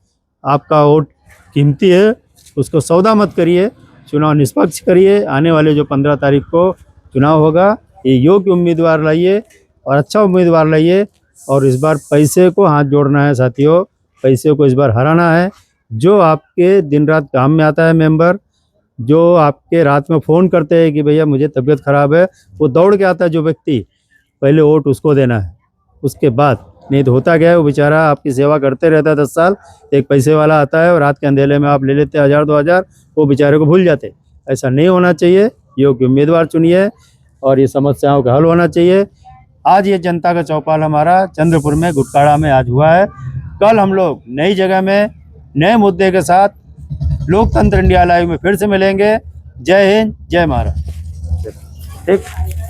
आपका वोट कीमती है, उसको सौदा मत करिए, चुनाव निष्पक्ष करिए। आने वाले जो 15 तारीख को चुनाव होगा, ये योग्य उम्मीदवार लाइए और अच्छा उम्मीदवार लाइए। और इस बार पैसे को हाथ जोड़ना है साथियों, पैसे को इस बार हराना है। जो आपके दिन रात काम में आता है मेंबर, जो आपके रात में फ़ोन करते हैं कि भैया मुझे तबीयत ख़राब है, वो दौड़ के आता है जो व्यक्ति, पहले वोट उसको देना है, उसके बाद। नहीं तो होता क्या है, वो बेचारा आपकी सेवा करते रहता है 10 साल, एक पैसे वाला आता है और रात के अंधेरे में आप ले लेते 1000-2000, वो बेचारे को भूल जाते। ऐसा नहीं होना चाहिए। योग्य उम्मीदवार चुनिए और ये समस्याओं का हल होना चाहिए। आज ये जनता का चौपाल हमारा चंद्रपुर में गुटकाड़ा में आज हुआ है। कल हम लोग नई जगह में नए मुद्दे के साथ लोकतंत्र इंडिया लाइव में फिर से मिलेंगे। जय हिंद, जय महाराष्ट्र। ठीक।